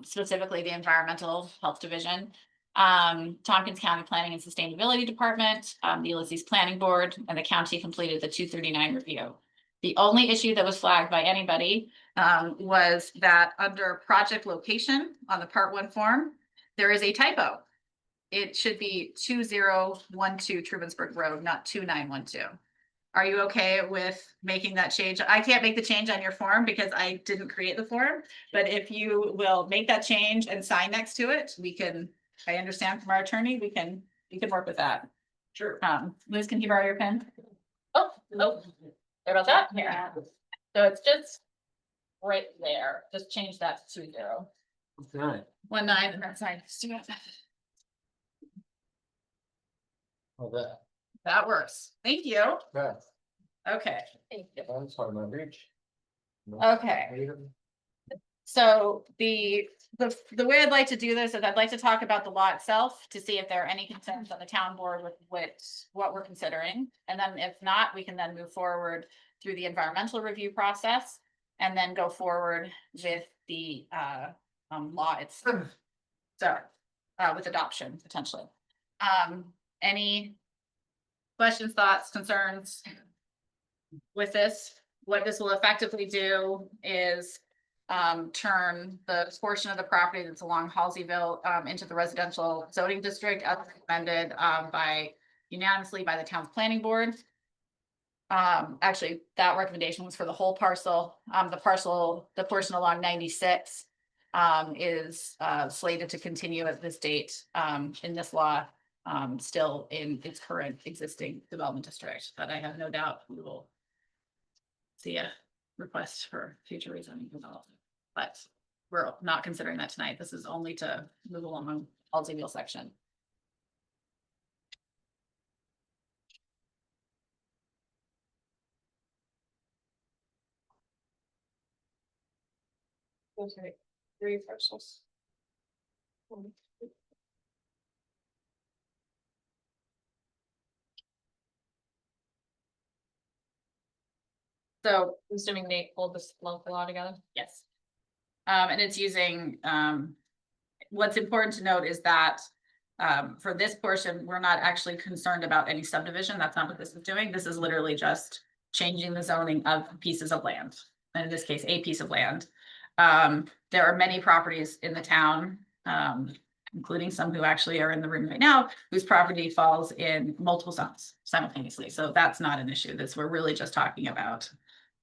specifically the Environmental Health Division, Tompkins County Planning and Sustainability Department, the Ulysses Planning Board, and the county completed the 239 review. The only issue that was flagged by anybody was that under project location on the Part 1 form, there is a typo. It should be 2012 Trumansburg Road, not 2912. Are you okay with making that change? I can't make the change on your form because I didn't create the form, but if you will make that change and sign next to it, we can, I understand from our attorney, we can work with that. Sure. Liz, can you borrow your pen? Oh, nope. Sorry about that. Here. So it's just right there. Just change that to 20. Okay. 19 and then sign. Oh, that. That works. Thank you. Yeah. Okay. That's hard to reach. Okay. So the way I'd like to do this is I'd like to talk about the law itself to see if there are any concerns on the town board with what we're considering. And then if not, we can then move forward through the environmental review process and then go forward with the law itself. So with adoption potentially. Any questions, thoughts, concerns with this? What this will effectively do is turn the portion of the property that's along Halseyville into the residential zoning district as recommended unanimously by the town's planning board. Actually, that recommendation was for the whole parcel. The portion along 96 is slated to continue at this date in this law. Still in its current existing development district, but I have no doubt we will see a request for future rezoning development. But we're not considering that tonight. This is only to move along Halseyville section. Okay, 3 parcels. So Assuming they pulled this local law together. yes. And it's using, what's important to note is that for this portion, we're not actually concerned about any subdivision. That's not what this is doing. This is literally just changing the zoning of pieces of land. And in this case, a piece of land. There are many properties in the town, including some who actually are in the room right now, whose property falls in multiple zones simultaneously. So that's not an issue. We're really just talking about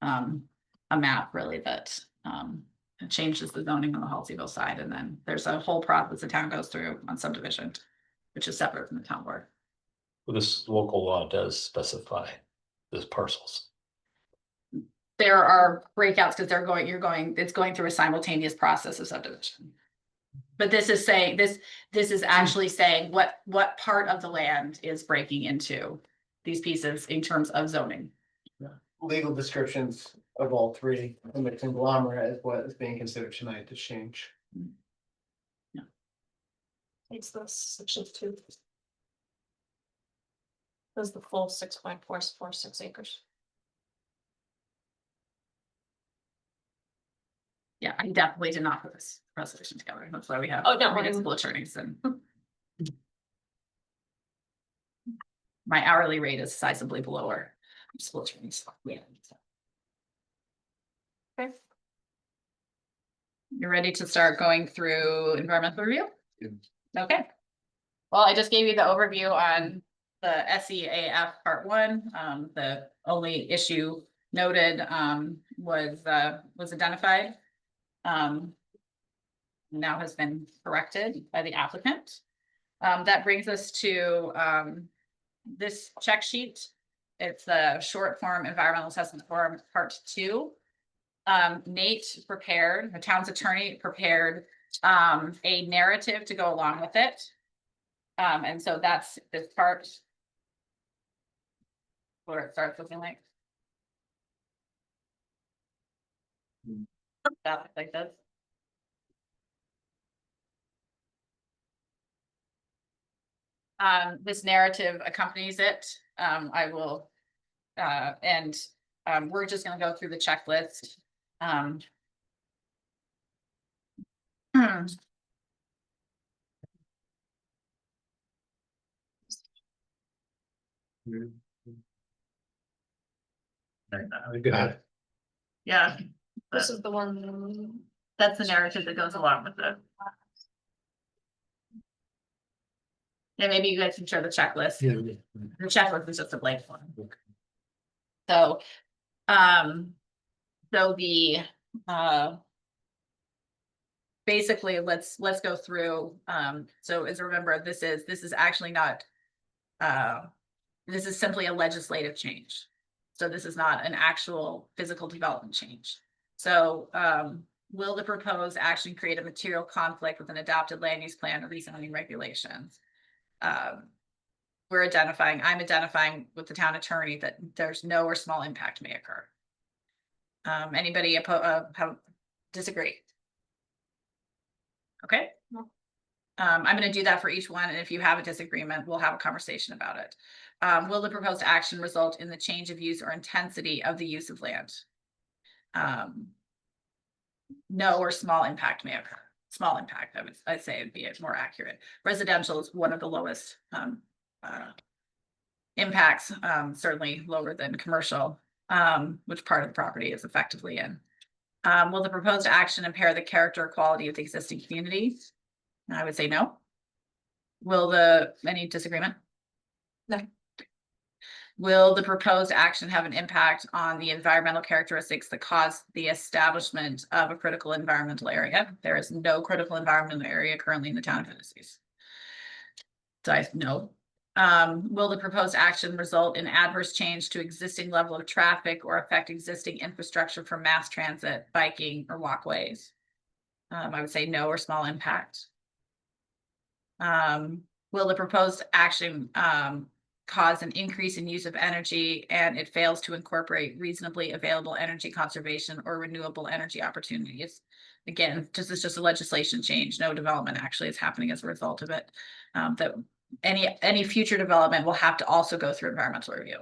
a map really that changes the zoning on the Halseyville side. And then there's a whole process the town goes through on subdivision, which is separate from the town board. Well, this local law does specify those parcels. there are breakouts because it's going through a simultaneous process of subdivision. But this is saying, this is actually saying what part of the land is breaking into these pieces in terms of zoning. Legal descriptions of all three, and the conglomerate is what is being considered tonight to change. It's the section 2. That's the full 6.446 acres. Yeah, I definitely did not put this resolution together. That's why we have. Oh, no, municipal attorneys and. My hourly rate is sizably below our municipal attorneys. Yeah. Okay. You're ready to start going through environmental review? Okay. Well, I just gave you the overview on the SEAF part 1. The only issue noted was identified. Now has been corrected by the applicant. That brings us to this check sheet. It's the short form environmental assessment form part 2. Nate prepared, the town's attorney prepared a narrative to go along with it. And so that's this part where it starts looking like. That like this. This narrative accompanies it. I will, we're just gonna go through the checklist. I got it. Yeah, This is the one. that's the narrative that goes along with it. Yeah, maybe you guys can share the checklist. Yeah. The checklist is just a blank one. Okay. So, so the, basically, let's go through, so as remember, this is actually not, this is simply a legislative change. So this is not an actual physical development change. So, will the proposed action create a material conflict with an adopted land use plan or rezoning regulations? I'm identifying with the town attorney that there's no or small impact may occur. Anybody disagree? Okay. I'm gonna do that for each one, and if you have a disagreement, we'll have a conversation about it. Will the proposed action result in the change of use or intensity of the use of land? No or small impact may occur. Small impact, I'd say it'd be more accurate. Residential is one of the lowest impacts, certainly lower than commercial, which part of the property is effectively in. Will the proposed action impair the character or quality of the existing community? I would say no. Any disagreement? No. Will the proposed action have an impact on the environmental characteristics that cause the establishment of a critical environmental area? There is no critical environmental area currently in the town of Hennessy. So no. Will the proposed action result in adverse change to existing level of traffic or affect existing infrastructure for mass transit, biking, or walkways? I would say no or small impact. Will the proposed action cause an increase in use of energy and it fails to incorporate reasonably available energy conservation or renewable energy opportunities? Again, this is just a legislation change. No development actually is happening as a result of it. That any future development will have to also go through environmental review.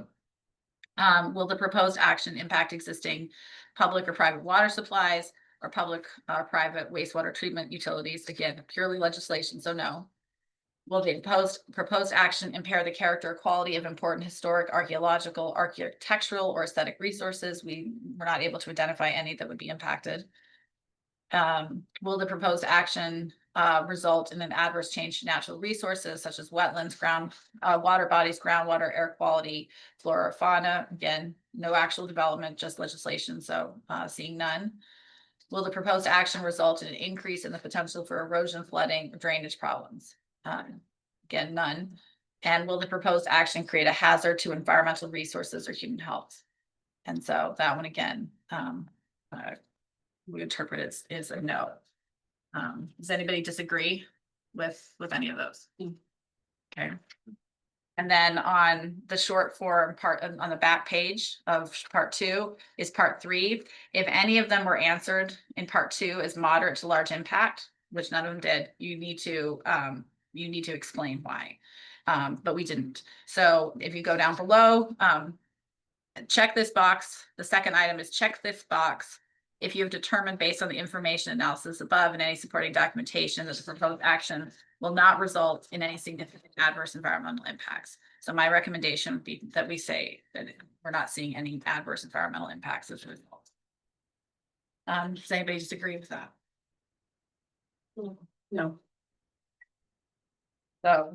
Will the proposed action impact existing public or private water supplies or public or private wastewater treatment utilities? Again, purely legislation, so no. Will the proposed action impair the character or quality of important historic, archaeological, architectural, or aesthetic resources? We were not able to identify any that would be impacted. Will the proposed action result in an adverse change to natural resources such as wetlands, water bodies, groundwater, air quality, flora, or fauna? Again, no actual development, just legislation, so seeing none. Will the proposed action result in an increase in the potential for erosion, flooding, or drainage problems? Again, none. And will the proposed action create a hazard to environmental resources or human health? And so that one again, we interpret is a no. Does anybody disagree with any of those? Okay. And then on the short form part on the back page of part 2 is part 3. If any of them were answered in part 2 as moderate to large impact, which none of them did, you need to explain why. But we didn't. So if you go down below, check this box. The second item is check this box if you have determined based on the information analysis above and any supporting documentation that the proposed action will not result in any significant adverse environmental impacts. So my recommendation would be that we say that we're not seeing any adverse environmental impacts as a result. Does anybody disagree with that? No. So,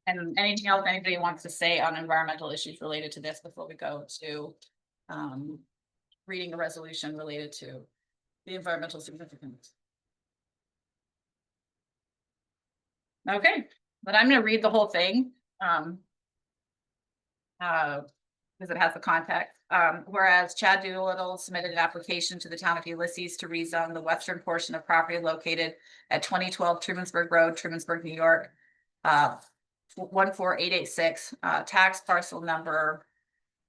and anything else anybody wants to say on environmental issues related to this before we go to reading a resolution related to the environmental significance? Okay, but I'm gonna read the whole thing. Because it has the context. Whereas Chad Doolittle submitted an application to the town of Ulysses to rezone the western portion of property located at 2012 Trumansburg Road, Trumansburg, New York. 14886, tax parcel number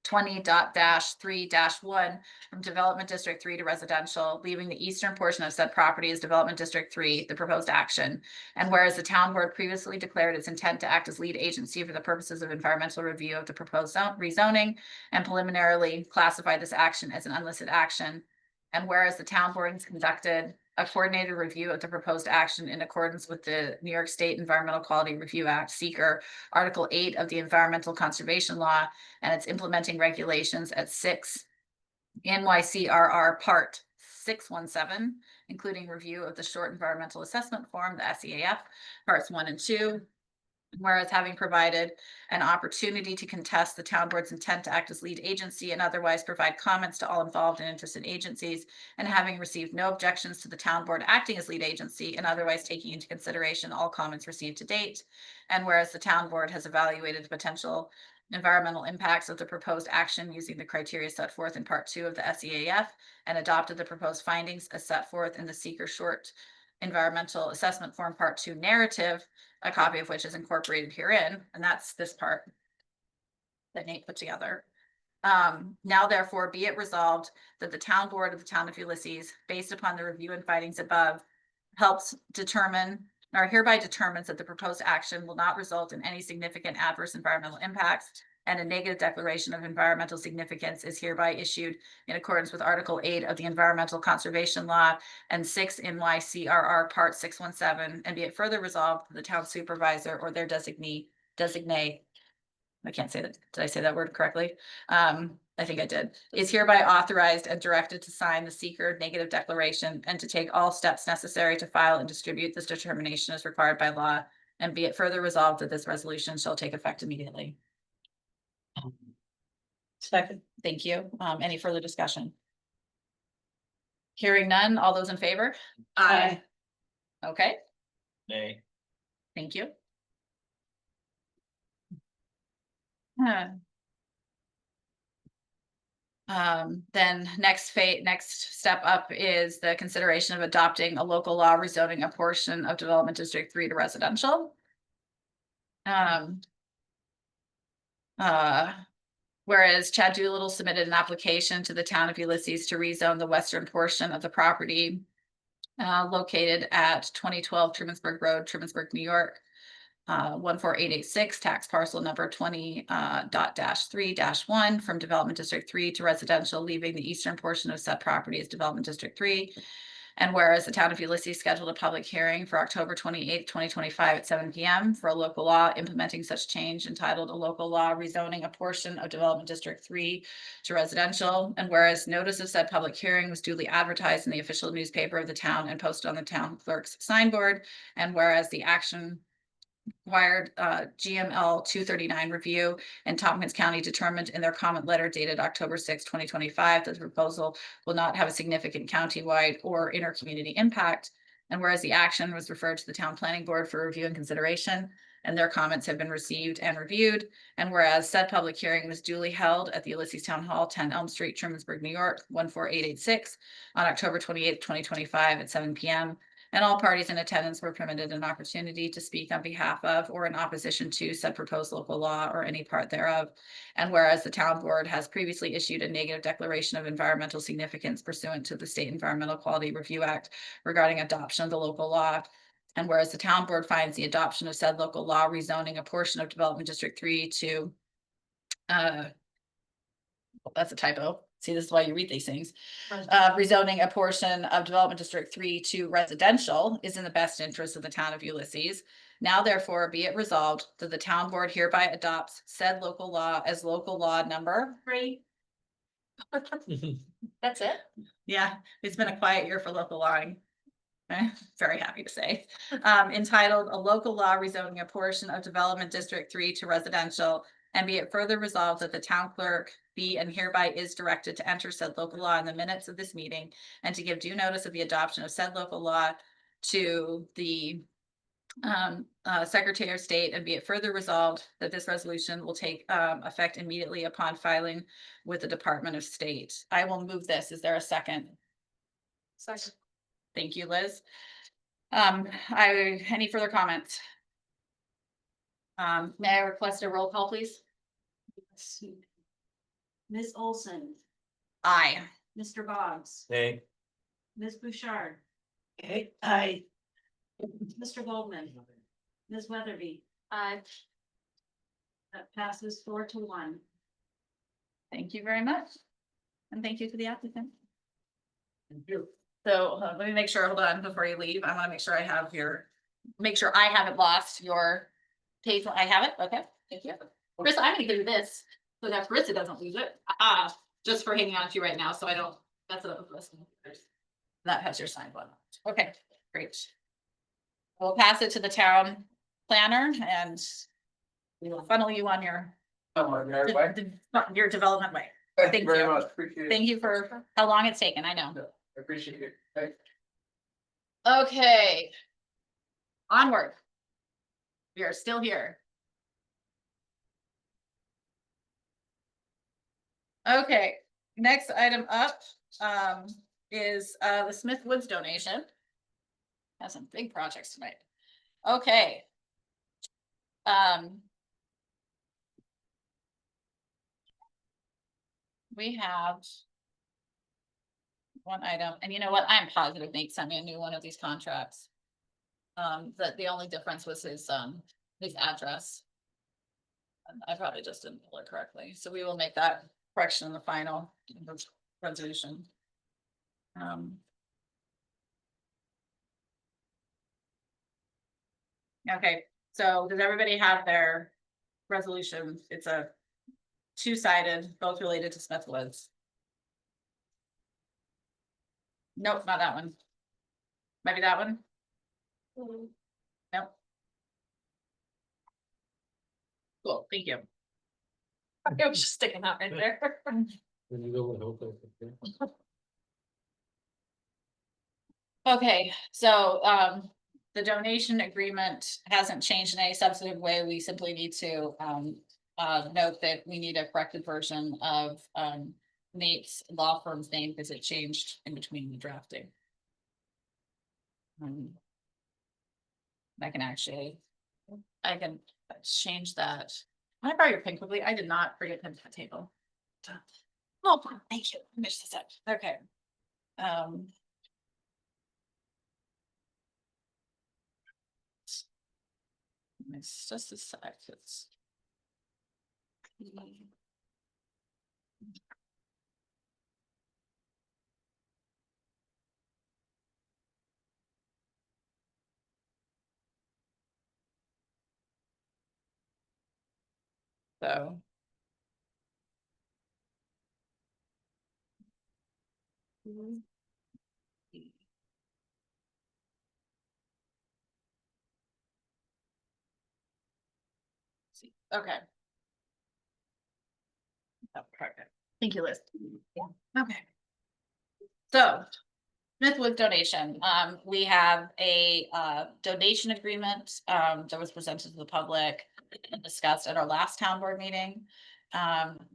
20.3-1 from Development District 3 to residential, leaving the eastern portion of said property as Development District 3, the proposed action. And whereas the town board previously declared its intent to act as lead agency for the purposes of environmental review of the proposed rezoning and preliminarily classified this action as an unlisted action. And whereas the town board has conducted a coordinated review of the proposed action in accordance with the New York State Environmental Quality Review Act, SEQR, Article 8 of the Environmental Conservation Law and its implementing regulations at 6 NYCRR Part 617, including review of the short environmental assessment form, the SEAF, parts 1 and 2. Whereas having provided an opportunity to contest the town board's intent to act as lead agency and otherwise provide comments to all involved and interested agencies, and having received no objections to the town board acting as lead agency and otherwise taking into consideration all comments received to date. And whereas the town board has evaluated the potential environmental impacts of the proposed action using the criteria set forth in part 2 of the SEAF and adopted the proposed findings as set forth in the SEQR short environmental assessment form part 2 narrative, a copy of which is incorporated herein, and that's this part that Nate put together. Now therefore be it resolved that the town board of the town of Ulysses, based upon the review and findings above, helps determine or hereby determines that the proposed action will not result in any significant adverse environmental impacts, and a negative declaration of environmental significance is hereby issued in accordance with Article 8 of the Environmental Conservation Law and 6 NYCRR Part 617, and be it further resolved, the town supervisor or their designate, I can't say that, did I say that word correctly? I think I did, is hereby authorized and directed to sign the SEQR negative declaration and to take all steps necessary to file and distribute this determination as required by law, and be it further resolved that this resolution shall take effect immediately. Second. Thank you. Any further discussion? Hearing none, all those in favor? Aye. Okay, Nay. thank you. Then next step up is the consideration of adopting a local law rezoning a portion of Development District 3 to residential. Whereas Chad Doolittle submitted an application to the town of Ulysses to rezone the western portion of the property located at 2012 Trumansburg Road, Trumansburg, New York. 14886, tax parcel number 20.3-1 from Development District 3 to residential, leaving the eastern portion of said property as Development District 3. And whereas the town of Ulysses scheduled a public hearing for October 28th, 2025 at 7 p.m. for a local law implementing such change entitled a local law rezoning a portion of Development District 3 to residential. And whereas notice of said public hearing was duly advertised in the official newspaper of the town and posted on the town clerk's signboard. And whereas the action required GML 239 review and Tompkins County determined in their comment letter dated October 6, 2025, that the proposal will not have a significant countywide or intercommunity impact. And whereas the action was referred to the town planning board for review and consideration, and their comments have been received and reviewed. And whereas said public hearing was duly held at the Ulysses Town Hall, 10 Elm Street, Trumansburg, New York, 14886 on October 28th, 2025 at 7 p.m. And all parties in attendance were permitted an opportunity to speak on behalf of or in opposition to said proposed local law or any part thereof. And whereas the town board has previously issued a negative declaration of environmental significance pursuant to the State Environmental Quality Review Act regarding adoption of the local law. And whereas the town board finds the adoption of said local law rezoning a portion of Development District 3 to that's a typo. See, this is why you read these things. Rezoning a portion of Development District 3 to residential is in the best interest of the town of Ulysses. Now therefore be it resolved that the town board hereby adopts said local law as local law number 3. That's it? Yeah, it's been a quiet year for local lawing. Very happy to say, entitled a local law rezoning a portion of Development District 3 to residential. And be it further resolved that the town clerk be and hereby is directed to enter said local law in the minutes of this meeting and to give due notice of the adoption of said local law to the Secretary of State. And be it further resolved that this resolution will take effect immediately upon filing with the Department of State. I will move this. Is there a second? Second. Thank you, Liz. Any further comments? May I request a roll call, please? Ms. Olson, Aye. Mr. Boggs, Hey. Ms. Bouchard, I, Mr. Goldman, Ms. Weatherby. Aye. That passes 4-1. Thank you very much. And thank you to the applicant. Thank you. So let me make sure, hold on, before you leave, I want to make sure I have make sure I haven't lost your tape. I have it, okay, thank you. Chris, I'm gonna give you this, so that Carissa doesn't lose it, just for hanging on to you right now, so I don't, that's a listen. That has your sign button, okay, great. We'll pass it to the town planner and we will funnel you on your development way. Thank very you. much, appreciate it. Thank you for how long it's taken, I know. I appreciate it. Thanks. Okay. Onward. We are still here. Okay, next item up, is, the Smith Woods donation. Has some big projects tonight. Okay. We have one item, and you know what? I'm positive Nate sent me a new one of these contracts. That the only difference was his address. And I probably just didn't pull it correctly, so we will make that correction in the final resolution. Okay, so does everybody have their resolution? It's a two-sided, both related to Smith Woods. Nope, not that one. Maybe that one? Nope. Cool, thank you. It was just sticking out right there. When you go with hope. Okay, so the donation agreement hasn't changed in any substantive way. We simply need to note that we need a corrected version of Nate's law firm's name because it changed in between the drafting. I can change that. Can I borrow your pen quickly? I did not bring a pen to the table. Oh, thank you. I missed this up. Okay. It's just a sec. It's. So. See, okay. Oh, perfect. Thank you, Liz. Yeah. Okay. So, Smithwood donation, we have a donation agreement that was presented to the public and discussed at our last town board meeting.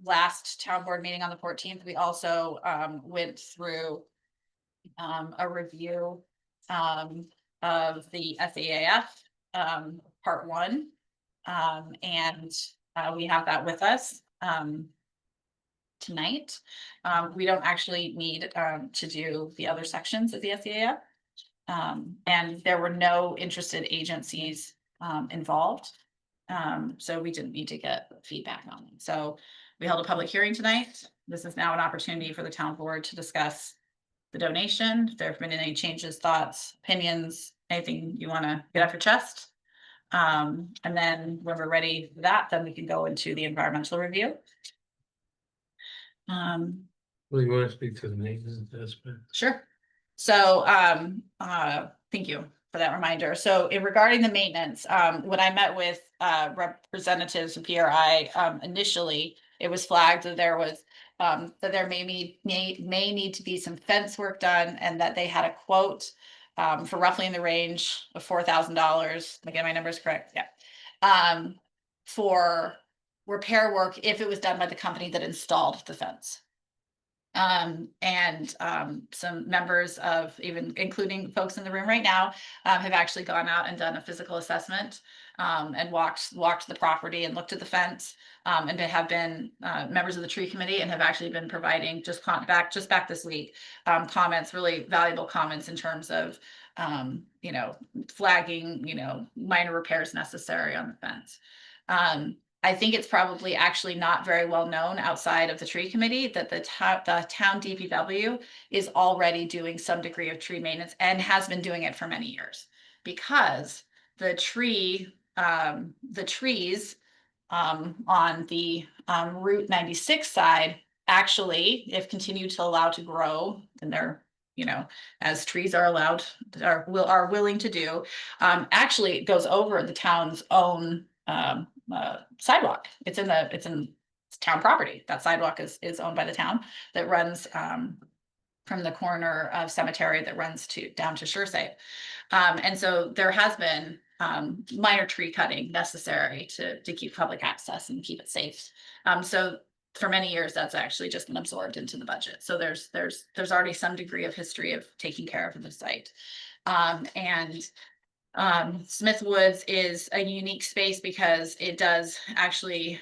Last town board meeting on the 14th, we also went through a review of the SAAF part 1. And we have that with us tonight. We don't actually need to do the other sections of the SAAF. And there were no interested agencies involved. So we didn't need to get feedback on them. So we held a public hearing tonight. This is now an opportunity for the town board to discuss the donation. If there have been any changes, thoughts, opinions, anything you want to get off your chest. And then when we're ready for that, then we can go into the environmental review. Well, you want to speak to the maintenance aspect? Sure. So, thank you for that reminder. So regarding the maintenance, when I met with, representatives of PRI, initially, it was flagged that there was, that there may need to be some fence work done and that they had a quote, for roughly in the range of $4,000. Again, my number is correct. Yeah. For repair work if it was done by the company that installed the fence. And some members of even including folks in the room right now have actually gone out and done a physical assessment and walked the property and looked at the fence and have been members of the tree committee and have actually been providing just back this week comments, really valuable comments in terms of flagging minor repairs necessary on the fence. I think it's probably actually not very well known outside of the tree committee that the town DPW is already doing some degree of tree maintenance and has been doing it for many years. Because the trees on the Route 96 side actually, if continued to allow to grow, and they're as trees are allowed are willing to do, actually goes over the town's own sidewalk. It's town property. That sidewalk is owned by the town that runs from the corner of Cemetery that runs down to Suresay. And so there has been minor tree cutting necessary to keep public access and keep it safe. So for many years, that's actually just been absorbed into the budget. So there's already some degree of history of taking care of the site. Smith Woods is a unique space because it does actually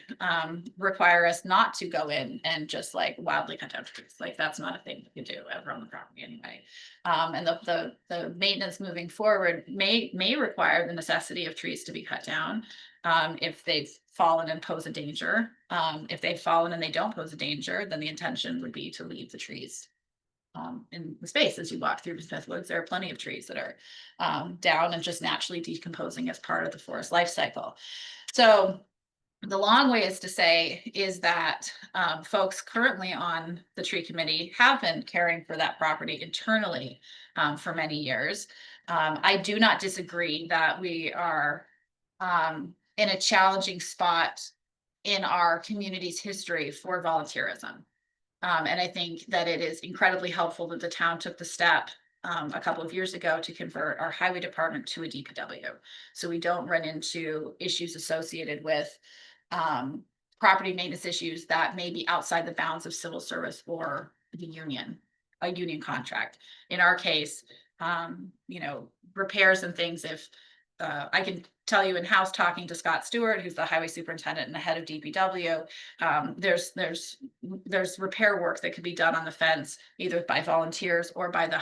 require us not to go in and just like wildly cut down trees. Like that's not a thing we can do ever on the property anyway. And the maintenance moving forward may require the necessity of trees to be cut down if they've fallen and pose a danger. If they've fallen and they don't pose a danger, then the intention would be to leave the trees in the space. As you walk through Smith Woods, there are plenty of trees that are down and just naturally decomposing as part of the forest life cycle. So the long way is to say is that folks currently on the tree committee have been caring for that property internally for many years. I do not disagree that we are in a challenging spot in our community's history for volunteerism. And I think that it is incredibly helpful that the town took the step a couple of years ago to convert our highway department to a DPW. So we don't run into issues associated with property maintenance issues that may be outside the bounds of civil service or a union contract. In our case, repairs and things, if I can tell you in-house talking to Scott Stewart, who's the highway superintendent and the head of DPW, there's repair work that could be done on the fence, either by volunteers or by the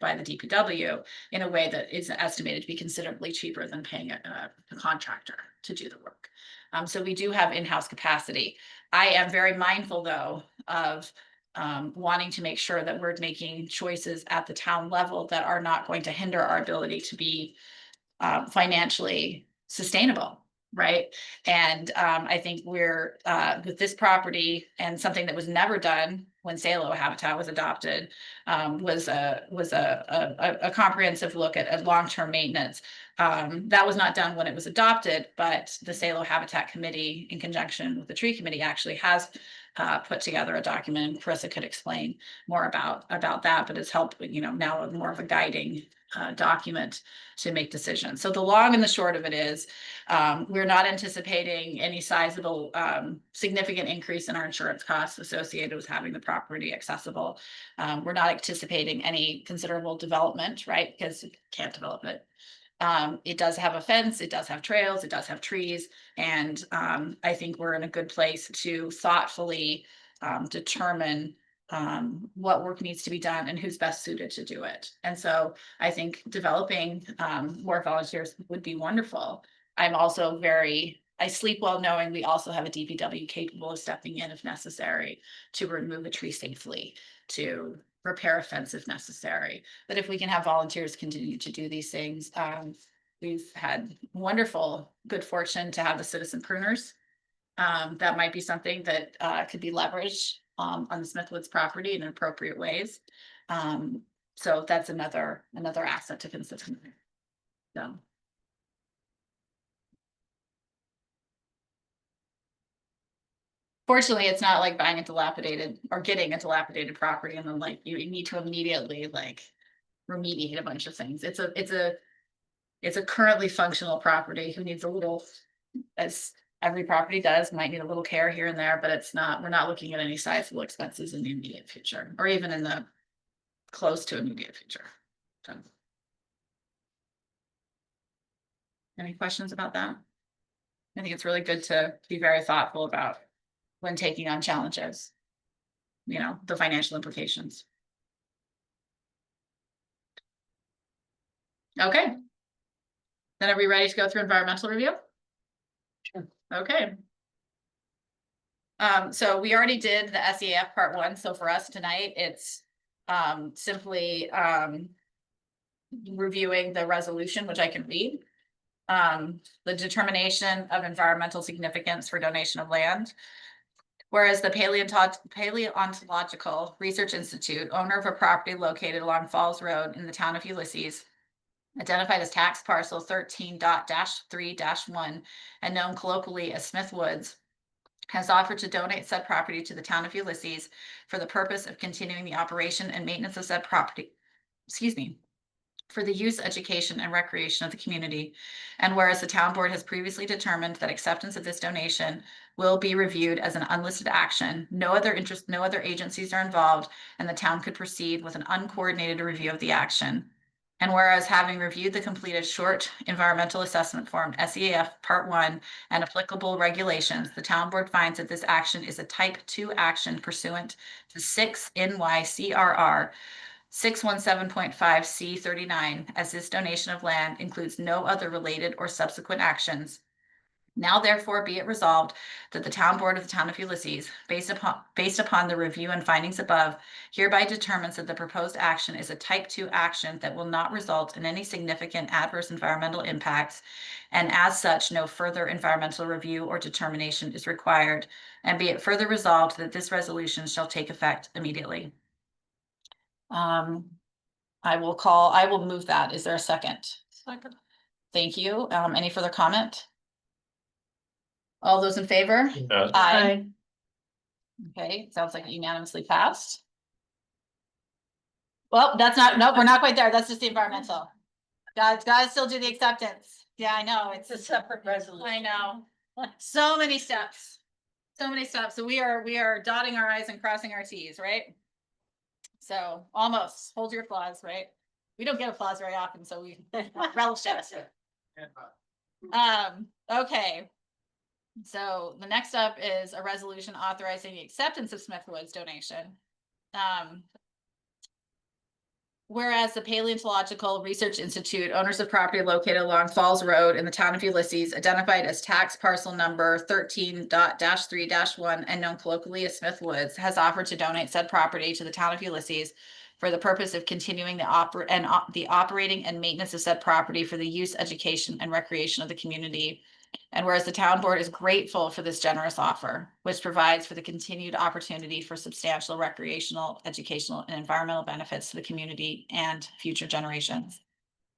by the DPW in a way that is estimated to be considerably cheaper than paying a contractor to do the work. So we do have in-house capacity. I am very mindful though of wanting to make sure that we're making choices at the town level that are not going to hinder our ability to be financially sustainable, right? And I think we're with this property, and something that was never done when Salo Habitat was adopted was a comprehensive look at long-term maintenance. That was not done when it was adopted, but the Salo Habitat Committee, in conjunction with the Tree Committee, actually has put together a document, and Carissa could explain more about that, but it's helped, now with more of a guiding document to make decisions. So the long and the short of it is, we're not anticipating any sizable, significant increase in our insurance costs associated with having the property accessible. We're not anticipating any considerable development, right? Because you can't develop it. It does have a fence, it does have trails, it does have trees, and I think we're in a good place to thoughtfully determine what work needs to be done and who's best suited to do it. And so I think developing more volunteers would be wonderful. I'm also I sleep well knowing we also have a DPW capable of stepping in if necessary to remove a tree safely, to repair a fence if necessary. But if we can have volunteers continue to do these things, we've had wonderful good fortune to have the citizen pruners. That might be something that could be leveraged on the Smithwoods property in appropriate ways. So that's another asset to consider. So. Fortunately, it's not like buying a dilapidated or getting a dilapidated property and then like you need to immediately like remediate a bunch of things. It's a currently functional property who needs a little, as every property does, might need a little care here and there, but we're not looking at any sizable expenses in the immediate future or even in the close to immediate future. So. Any questions about that? I think it's really good to be very thoughtful about when taking on challenges, the financial implications. Okay. Then are we ready to go through environmental review? Sure. Okay. So we already did the SEAF part 1. So for us tonight, it's simply reviewing the resolution, which I can read. The determination of environmental significance for donation of land. Whereas the Paleontological Research Institute, owner of a property located along Falls Road in the town of Ulysses, identified as tax parcel 13.3-1 and known colloquially as Smithwoods, has offered to donate said property to the town of Ulysses for the purpose of continuing the operation and maintenance of said property, for the use, education, and recreation of the community. And whereas the town board has previously determined that acceptance of this donation will be reviewed as an unlisted action, no other agencies are involved, and the town could proceed with an uncoordinated review of the action. And whereas having reviewed the completed short environmental assessment form, SEAF Part 1, and applicable regulations, the town board finds that this action is a type 2 action pursuant to 6 NYCRR 617.5C39, as this donation of land includes no other related or subsequent actions. Now therefore be it resolved that the town board of the town of Ulysses, based upon the review and findings above, hereby determines that the proposed action is a type 2 action that will not result in any significant adverse environmental impacts, and as such, no further environmental review or determination is required, and be it further resolved that this resolution shall take effect immediately. I will move that. Is there a second? Second. Thank you. Any further comment? All those in favor? Aye. Okay, sounds like it unanimously passed. Well, that's not, nope, we're not quite there. That's just the environmental. Gotta still do the acceptance. Yeah, I know. It's a separate resolution. I know. So many steps. So many steps. So we are dotting our I's and crossing our T's, right? So almost hold your applause, right? We don't get applause very often, so we relish it. Okay. So the next up is a resolution authorizing the acceptance of Smithwoods donation. Whereas the Paleontological Research Institute, owners of property located along Falls Road in the town of Ulysses, identified as tax parcel number 13.3-1 and known colloquially as Smithwoods, has offered to donate said property to the town of Ulysses for the purpose of continuing the operating and maintenance of said property for the use, education, and recreation of the community. And whereas the town board is grateful for this generous offer, which provides for the continued opportunity for substantial recreational, educational, and environmental benefits to the community and future generations.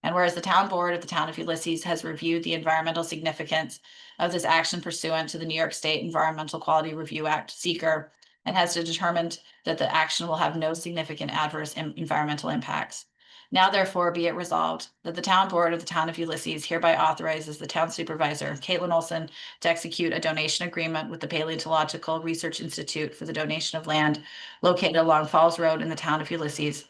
And whereas the town board of the town of Ulysses has reviewed the environmental significance of this action pursuant to the New York State Environmental Quality Review Act, SEQR, and has determined that the action will have no significant adverse environmental impacts. Now therefore be it resolved that the town board of the town of Ulysses hereby authorizes the town supervisor, Caitlin Olson, to execute a donation agreement with the Paleontological Research Institute for the donation of land located along Falls Road in the town of Ulysses,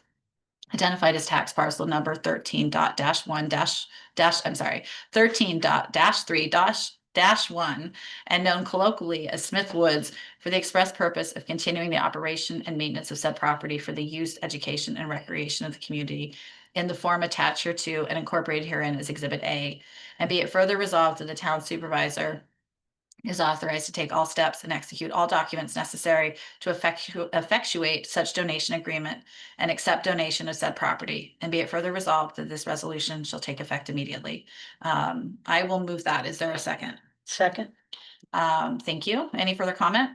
identified as tax parcel number 13.-3-1, and known colloquially as Smith Woods, for the express purpose of continuing the operation and maintenance of said property for the use, education, and recreation of the community in the form attached hereto and incorporated herein as Exhibit A. And be it further resolved that the town supervisor is authorized to take all steps and execute all documents necessary to effectuate such donation agreement and accept donation of said property. And be it further resolved that this resolution shall take effect immediately. I will move that. Is there a second? Second. Thank you. Any further comment?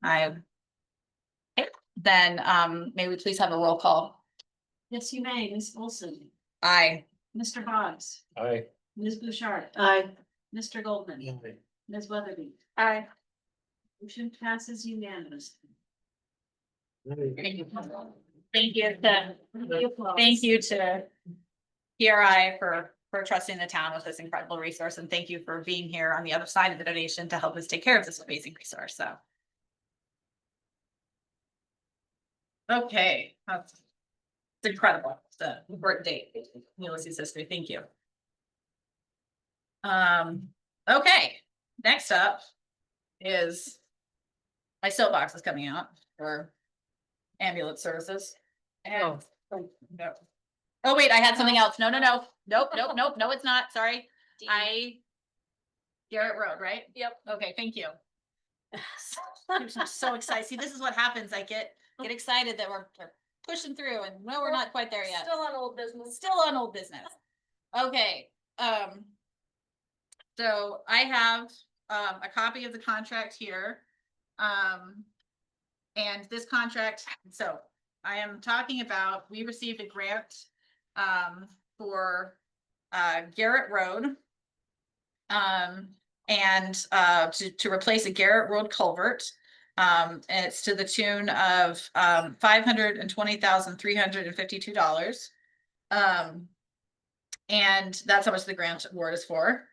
Okay. Then, may we please have a roll call? Yes, you may. Ms. Olson, Aye. Mr. Boggs, Aye. Ms. Bouchard, Aye. Mr. Goldman, Ms. Weatherby. Aye. Motion passes unanimously. Thank you. Thank you to PRI for trusting the town with this incredible resource, and thank you for being here on the other side of the donation to help us take care of this amazing resource, so. Okay, it's incredible. It's an important date in Ulysses history. Thank you. Okay, next up is my soapbox is coming out for ambulance services. And no. Oh, wait, I had something else. No, nope, no, it's not. Sorry. Garrett Road, right? Yep. Okay, thank you. I'm so excited. See, this is what happens. I get excited that we're pushing through, and no, we're not quite there yet. Still on old business. Still on old business. Okay, so I have a copy of the contract here. And this contract, so I am talking about, we received a grant for Garrett Road. And to replace a Garrett Road culvert. And it's to the tune of $520,352. And that's how much the grant award is for.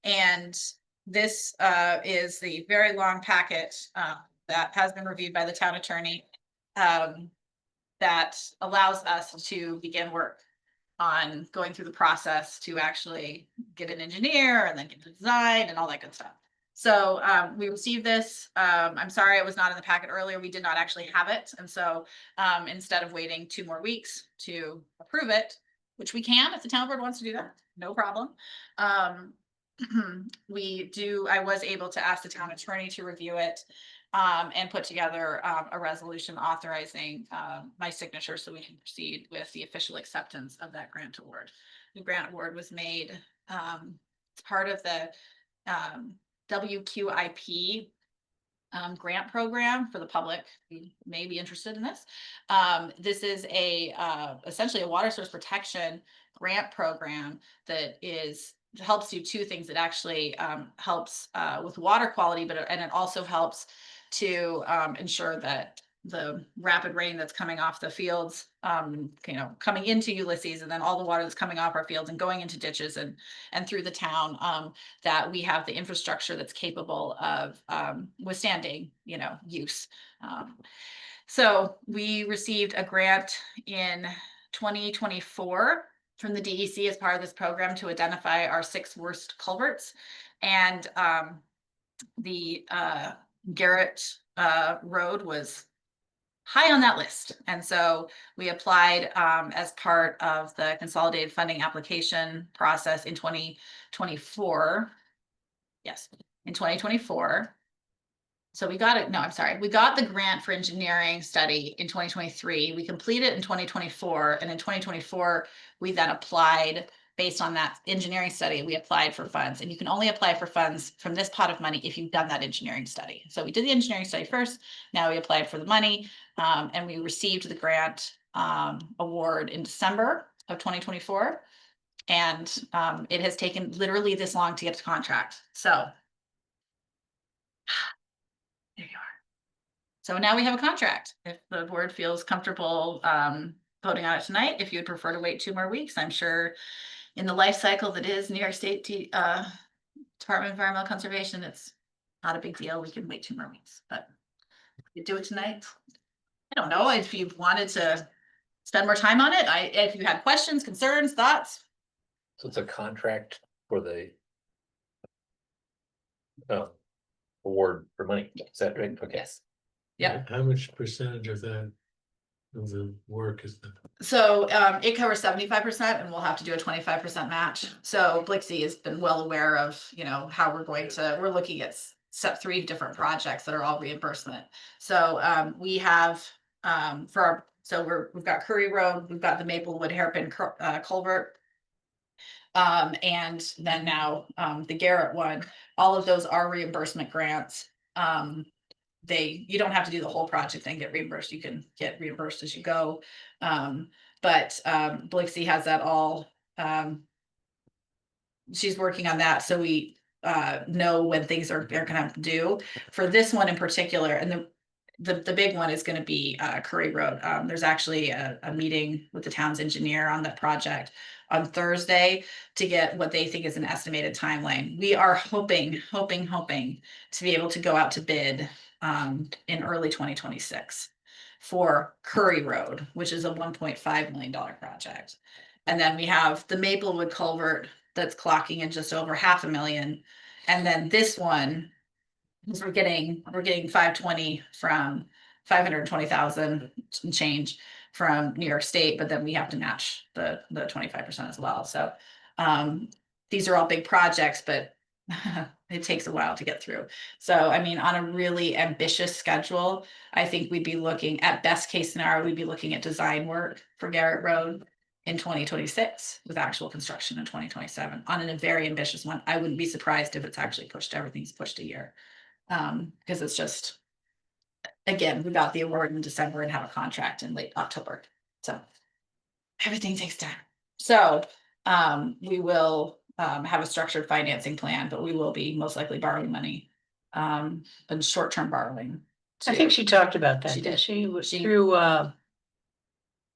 And this is the very long packet that has been reviewed by the town attorney that allows us to begin work on going through the process to actually get an engineer and then get the design and all that good stuff. So we received this. I'm sorry it was not in the packet earlier. We did not actually have it. And so instead of waiting 2 more weeks to approve it, which we can if the town board wants to do that, no problem. I was able to ask the town attorney to review it and put together a resolution authorizing my signature so we can proceed with the official acceptance of that grant award. The grant award was made as part of the WQIP grant program for the public. You may be interested in this. This is essentially a water source protection grant program that helps do 2 things. It actually helps with water quality, and it also helps to ensure that the rapid rain that's coming off the fields, coming into Ulysses, and then all the water that's coming off our fields and going into ditches and through the town, that we have the infrastructure that's capable of withstanding, use. So we received a grant in 2024 from the DEC as part of this program to identify our 6 worst culverts, and the Garrett Road was high on that list. And so we applied as part of the consolidated funding application process in 2024. Yes, in 2024. So we got it. No, I'm sorry. We got the grant for engineering study in 2023. We completed it in 2024. And in 2024, we then applied based on that engineering study. We applied for funds, and you can only apply for funds from this pot of money if you've done that engineering study. So we did the engineering study first. Now we applied for the money, and we received the grant award in December of 2024. And it has taken literally this long to get to contract. So there you are. So now we have a contract. If the board feels comfortable voting on it tonight, if you'd prefer to wait 2 more weeks, I'm sure in the life cycle that is New York State Department of Environmental Conservation, it's not a big deal. We can wait 2 more weeks, but you do it tonight. I don't know if you wanted to spend more time on it. If you had questions, concerns, thoughts. So it's a contract for the award for money, is that right? Okay. Yes. Yeah. How much percentage of that, of the work is that? So it covers 75% and we'll have to do a 25% match. So Blixie has been well aware of, you know, how we're looking at step 3 different projects that are all reimbursement. So we have we've got Curry Road, we've got the Maplewood Hairpin culvert. And then now the Garrett one, all of those are reimbursement grants. You don't have to do the whole project and get reimbursed. You can get reimbursed as you go. But Blixie has that all. She's working on that, so we know when things are gonna due. For this one in particular, and the big one is gonna be Curry Road. There's actually a meeting with the town's engineer on that project on Thursday to get what they think is an estimated timeline. We are hoping to be able to go out to bid in early 2026 for Curry Road, which is a $1.5 million project. And then we have the Maplewood culvert that's clocking in just over $500,000. And then this one, we're getting 520 from 520,000 and change from New York State, but then we have to match the 25% as well. So these are all big projects, but it takes a while to get through. So, I mean, on a really ambitious schedule, I think we'd be looking at best case scenario, we'd be looking at design work for Garrett Road in 2026 with actual construction in 2027 on a very ambitious one. I wouldn't be surprised if it's actually everything's pushed a year. Because it's just, again, we got the award in December and have a contract in late October. So everything takes time. So we will have a structured financing plan, but we will be most likely borrowing money, and short-term borrowing. I think she talked about that, She did. did she? Was She- through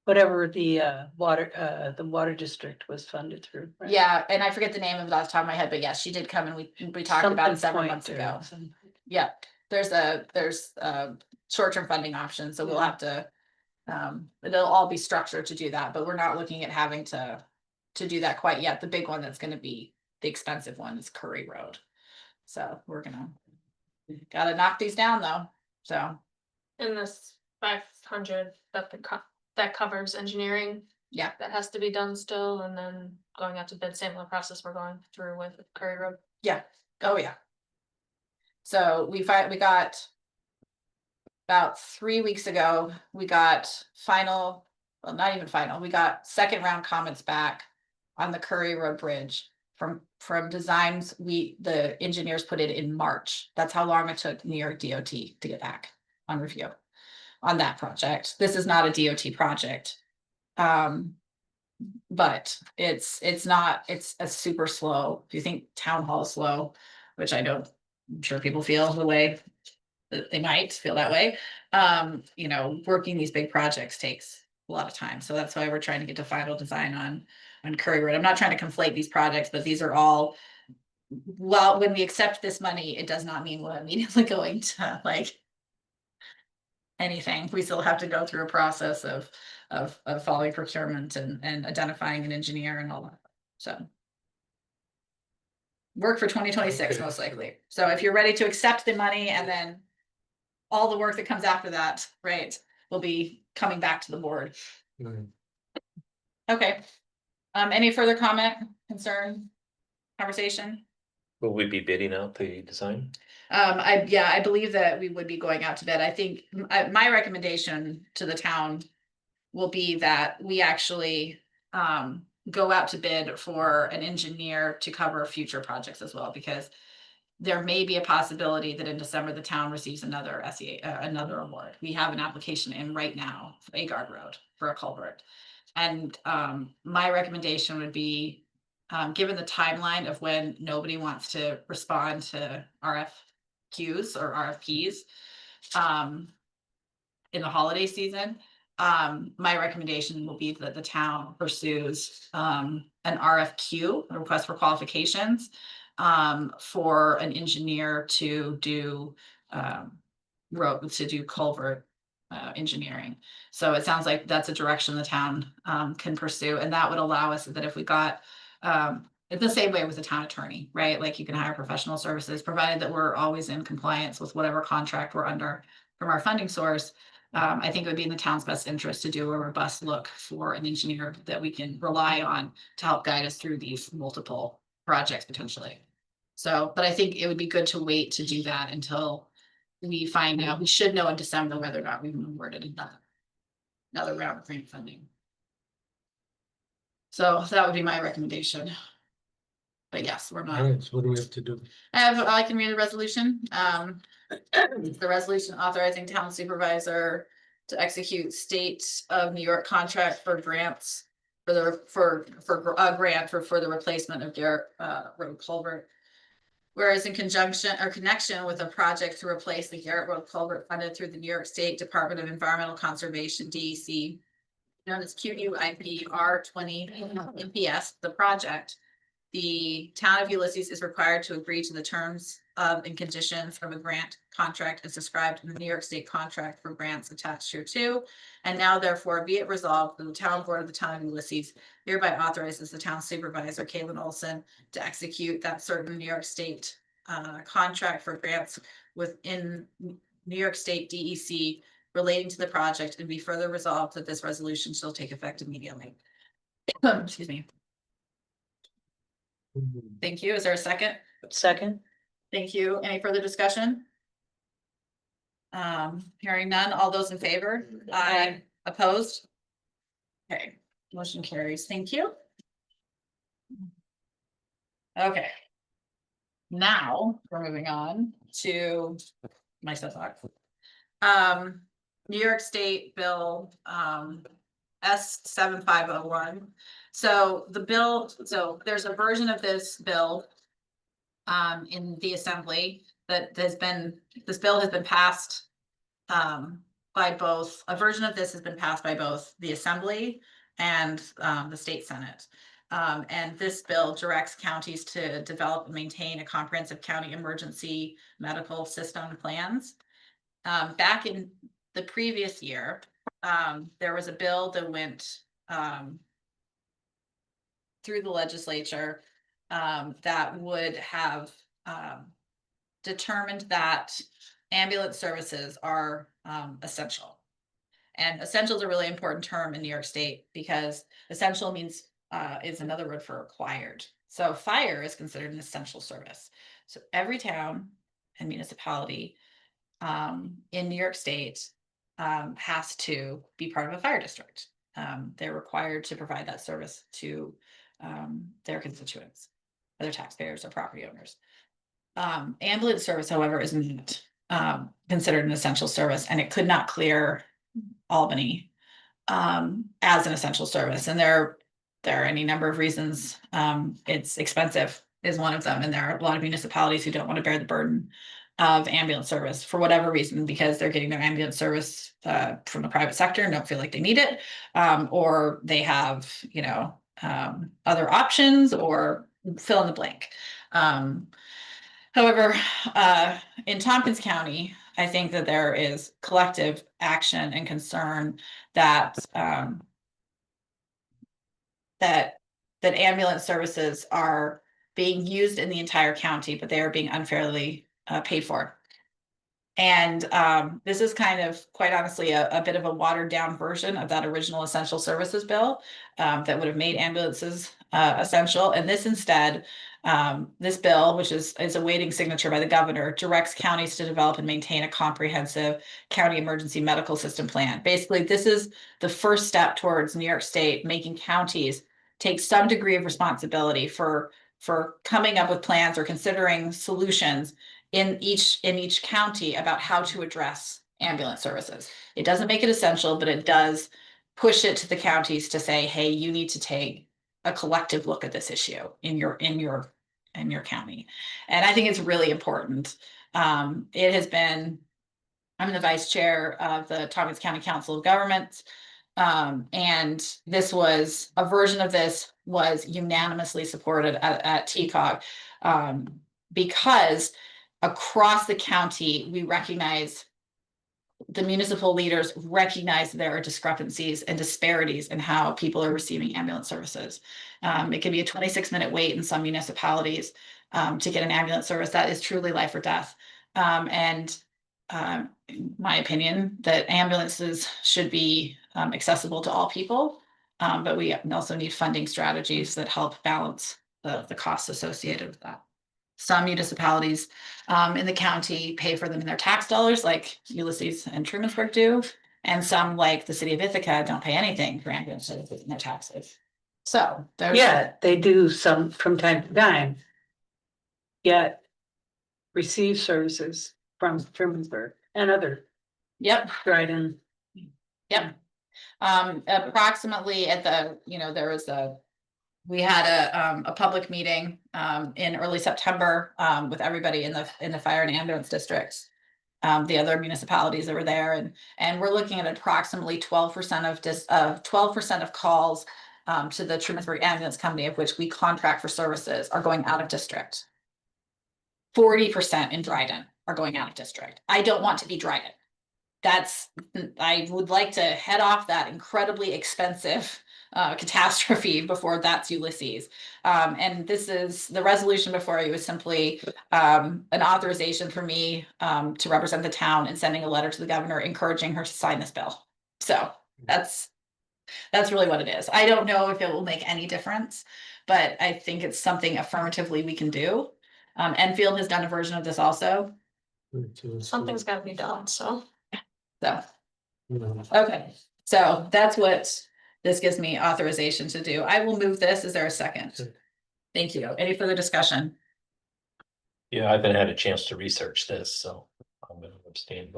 whatever the water district was funded through. right? Yeah, and I forget the name of it off the top of my head, but yes, she did come and we talked about it Something several point months or ago. something. Yeah, there's short-term funding option, so we'll have to, it'll all be structured to do that, but we're not looking at having to do that quite yet. The big one that's gonna be the expensive one is Curry Road. So gotta knock these down though, so, In this 500 that covers engineering. Yeah. That has to be done still, and then going out to bid, same process we're going through with Curry Road. yeah, oh yeah. So we got about 3 weeks ago, we got not even final, we got second round comments back on the Curry Road Bridge from designs the engineers put it in March. That's how long it took New York DOT to get back on review on that project. This is not a DOT project. But it's a super slow. If you think town hall is slow, which I'm sure people feel the way that they might feel that way. Working these big projects takes a lot of time. So that's why we're trying to get to final design on Curry Road. I'm not trying to conflate these projects, but these are all, well, when we accept this money, it does not mean we're immediately going to anything. We still have to go through a process of following procurement and identifying an engineer and all that. So work for 2026 Okay. most likely. So if you're ready to accept the money and then all the work that comes after that, right, will be coming back to the board. Mm. Okay. Any further comment, concern, conversation? Will we be bidding out the design? I believe that we would be going out to bid. I think my recommendation to the town will be that we actually go out to bid for an engineer to cover future projects as well, because there may be a possibility that in December, the town receives another another award. We have an application in right now for Agard Road for a culvert. And my recommendation would be, given the timeline of when nobody wants to respond to RFQs or RFPs, in the holiday season. My recommendation will be that the town pursues an RFQ, a request for qualifications, for an engineer to do culvert engineering. So it sounds like that's a direction the town can pursue, and that would allow us that if we got it's the same way with the town attorney, right? Like you can hire professional services, provided that we're always in compliance with whatever contract we're under from our funding source. I think it would be in the town's best interest to do a robust look for an engineer that we can rely on to help guide us through these multiple projects potentially. So, but I think it would be good to wait to do that until we find out. We should know in December whether or not we've been awarded another round of grant funding. So that would be my recommendation. But yes, we're not. Alright, so what do we have to do? I can read the resolution. It's the resolution authorizing town supervisor to execute state of New York contract for grants for a grant for the replacement of Garrett Road culvert. Whereas in conjunction or connection with a project to replace the Garrett Road culvert funded through the New York State Department of Environmental Conservation, DEC, known as QUIP R20 MPS, the project, the town of Ulysses is required to agree to the terms of and conditions of a grant contract as described in the New York State contract for grants attached here too. And now therefore be it resolved that the town board of the town of Ulysses hereby authorizes the town supervisor, Caitlin Olson, to execute that certain New York State contract for grants within New York State DEC relating to the project, and be further resolved that this resolution shall take effect immediately. Excuse me. Thank you. Is there a second? Second. Thank you. Any further discussion? Hearing none. All those in favor? Aye. Opposed? Okay, motion carries. Thank you. Okay. Now we're moving on to my soapbox. New York State Bill S7501. So the bill, so there's a version of this bill in the assembly that has been, this bill has been passed by both, a version of this has been passed by both the assembly and the state senate. And this bill directs counties to develop and maintain a comprehensive county emergency medical system plans. Back in the previous year, there was a bill that went through the legislature that would have determined that ambulance services are essential. And essential is a really important term in New York State because essential means is another word for required. So fire is considered an essential service. So every town and municipality in New York State has to be part of a fire district. They're required to provide that service to their constituents, whether taxpayers or property owners. Ambulance service, however, is not considered an essential service, and it could not clear Albany as an essential service. And there are any number of reasons. It's expensive is one of them, and there are a lot of municipalities who don't want to bear the burden of ambulance service for whatever reason, because they're getting their ambulance service from the private sector and don't feel like they need it, or they have, you know, other options, or fill in the blank. However, in Tompkins County, I think that there is collective action and concern that that ambulance services are being used in the entire county, but they are being unfairly paid for. And this is kind of, quite honestly, a bit of a watered down version of that original essential services bill that would have made ambulances essential. And this instead, this bill, which is awaiting signature by the governor, directs counties to develop and maintain a comprehensive county emergency medical system plan. Basically, this is the first step towards New York State making counties take some degree of responsibility for coming up with plans or considering solutions in each county about how to address ambulance services. It doesn't make it essential, but it does push it to the counties to say, hey, you need to take a collective look at this issue in your county. And I think it's really important. It has been I'm the vice chair of the Tompkins County Council of Governments. And this was, a version of this was unanimously supported at TCOG. Because across the county, we recognize, the municipal leaders recognize there are discrepancies and disparities in how people are receiving ambulance services. It can be a 26-minute wait in some municipalities to get an ambulance service. That is truly life or death. In my opinion, that ambulances should be accessible to all people. But we also need funding strategies that help balance the costs associated with that. Some municipalities in the county pay for them in their tax dollars, like Ulysses and Trumansburg do. And some, like the city of Ithaca, don't pay anything for ambulance services in their taxes. So there's. Yeah, they do some from time to time. Yet receive services from Trumansburg and other Yep. Dryden. Yep. Approximately at the, there was we had a public meeting in early September with everybody in the fire and ambulance districts. The other municipalities that were there, and we're looking at approximately 12% of calls to the Trumansburg Ambulance Company, of which we contract for services, are going out of district. 40% in Dryden are going out of district. I don't want to be Dryden. I would like to head off that incredibly expensive catastrophe before that's Ulysses. And this is the resolution before you is simply an authorization for me to represent the town and sending a letter to the governor encouraging her to sign this bill. So that's really what it is. I don't know if it will make any difference, but I think it's something affirmatively we can do. Enfield has done a version of this also. Something's gotta be done, so. So, okay, so that's what this gives me authorization to do. I will move this. Is there a second? Thank you. Any further discussion? Yeah, I haven't had a chance to research this, so I'm gonna abstain.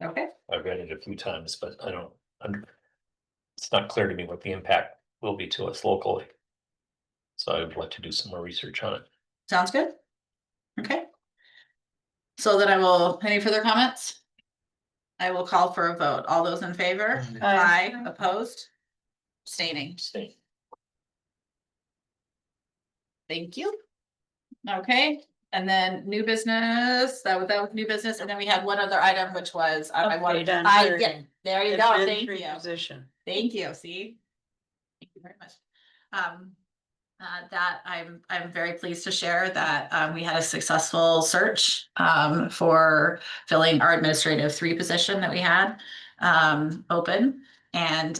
Okay, I've read it a few times, but I don't it's not clear to me what the impact will be to us locally. So I would like to do some more research on it. sounds good. Okay. So then any further comments? I will call for a vote. All those in favor? Aye. Opposed? Abstaining. Abstain. Thank you. Okay, and then new business, that was new business, and then we had one other item, which was, I wanted, Update on yeah, hiring. there you go, thank Administrative you. Position. Thank you, see? Thank you very much. That I'm very pleased to share that we had a successful search for filling our administrative 3 position that we had open. And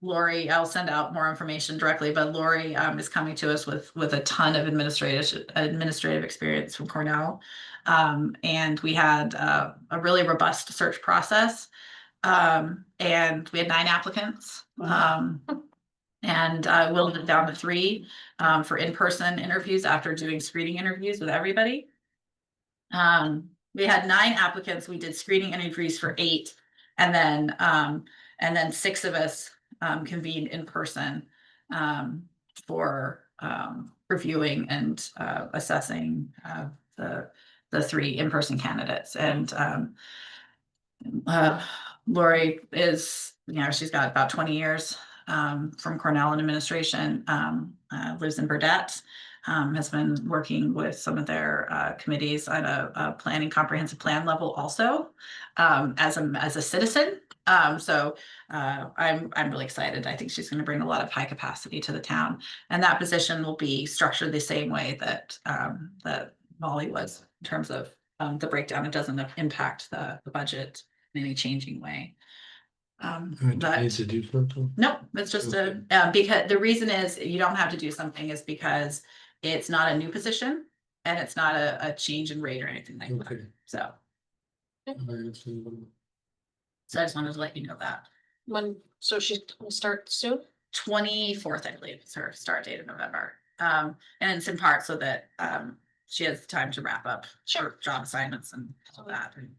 Lori, I'll send out more information directly, but Lori is coming to us with a ton of administrative experience from Cornell. And we had a really robust search process. And we had 9 applicants. And whittled it down to 3 for in-person interviews after doing screening interviews with everybody. We had 9 applicants. We did screening interviews for 8, and then 6 of us convened in person for reviewing and assessing the 3 in-person candidates. And Lori is, she's got about 20 years from Cornell in administration, lives in Burdett, has been working with some of their committees on a planning comprehensive plan level also, as a citizen. So I'm really excited. I think she's going to bring a lot of high capacity to the town, and that position will be structured the same way that that Molly was in terms of the breakdown. It doesn't impact the budget in any changing way. But Need to do something? no, it's just because the reason is you don't have to do something is because it's not a new position and it's not a change in rate or anything like that. Okay. So I see. I just wanted to let you know that. So she will start soon? 24th, I believe, is her start date of November. And it's in part so that she has time to wrap up short job assignments and all that. And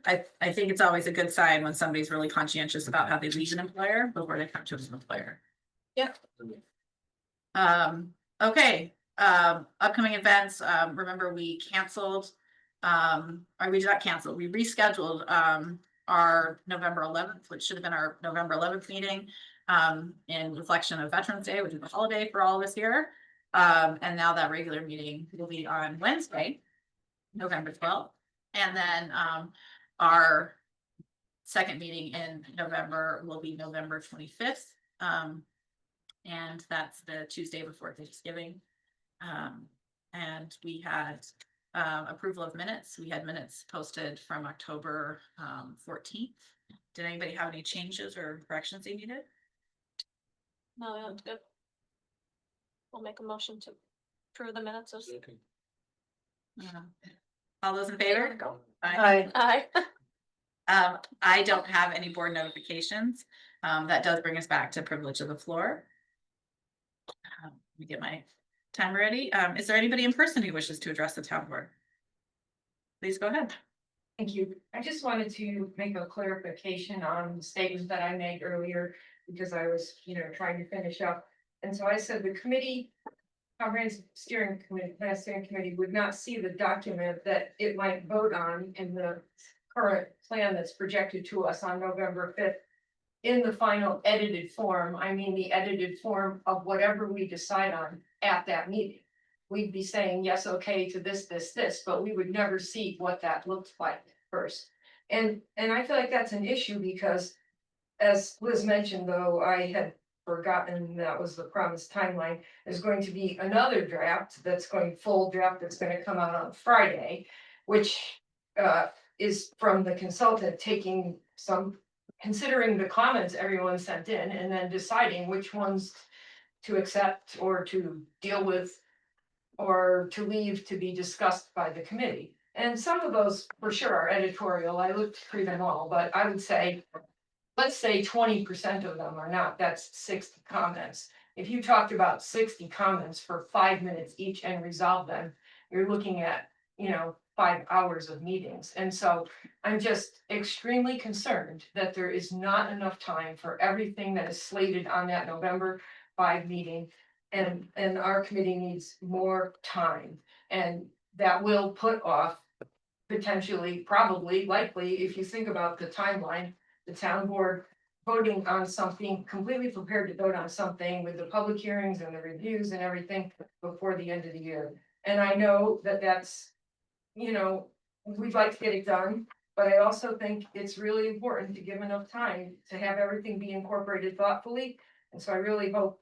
I think it's always a good sign when somebody's really conscientious about how they leave an employer before they come to an employer. Yeah. Okay, upcoming events, remember we canceled or we did not cancel, we rescheduled, our November 11th, which should have been our November 11th meeting, in reflection of Veterans Day, which is a holiday for all of us here. And now that regular meeting will be on Wednesday, November 12th. And then, our second meeting in November will be November 25th. And that's the Tuesday before Thanksgiving. And we had approval of minutes. We had minutes posted from October 14th. Did anybody have any changes or corrections they needed? No, that's good. We'll make a motion to approve the minutes of. All those in favor? Aye. Aye. I don't have any board notifications. That does bring us back to privilege of the floor. Let me get my time ready. Is there anybody in person who wishes to address the town board? Please go ahead. Thank you. I just wanted to make a clarification on the statement that I made earlier, because I was, trying to finish up. And so I said the committee, comprehensive steering committee, last steering committee would not see the document that it might vote on in the current plan that's projected to us on November 5th. In the final edited form, I mean, the edited form of whatever we decide on at that meeting. We'd be saying, yes, okay to this, but we would never see what that looked like first. And I feel like that's an issue because, as Liz mentioned, though, I had forgotten that was the promised timeline. There's going to be another draft that's full draft that's going to come out on Friday, which is from the consultant considering the comments everyone sent in and then deciding which ones to accept or to deal with or to leave to be discussed by the committee. And some of those for sure are editorial. I looked through them all, but I would say, let's say 20% of them are not. That's 60 comments. If you talked about 60 comments for 5 minutes each and resolve them, you're looking at, 5 hours of meetings. And so I'm just extremely concerned that there is not enough time for everything that is slated on that November 5 meeting. And our committee needs more time, and that will put off potentially, probably, likely, if you think about the timeline, the town board voting on something, completely prepared to vote on something with the public hearings and the reviews and everything before the end of the year. And I know that that's, we'd like to get it done, but I also think it's really important to give enough time to have everything be incorporated thoughtfully. And so I really hope,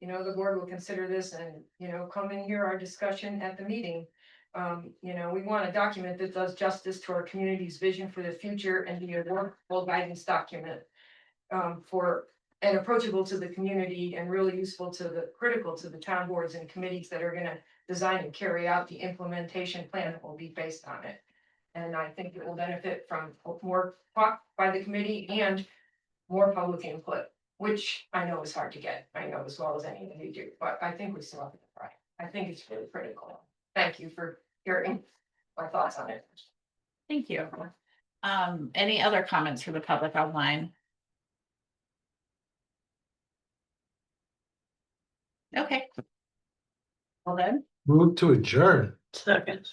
the board will consider this and, come and hear our discussion at the meeting. We want a document that does justice to our community's vision for the future and be a workable guidance document and approachable to the community and really critical to the town boards and committees that are gonna design and carry out the implementation plan that will be based on it. And I think it will benefit from more talk by the committee and more public input, which I know is hard to get. I know as well as any of you do, but I think we still have to try. I think it's really critical. Thank you for hearing my thoughts on it. Thank you. Any other comments for the public online? Okay. Well then, Move to adjourn. Second.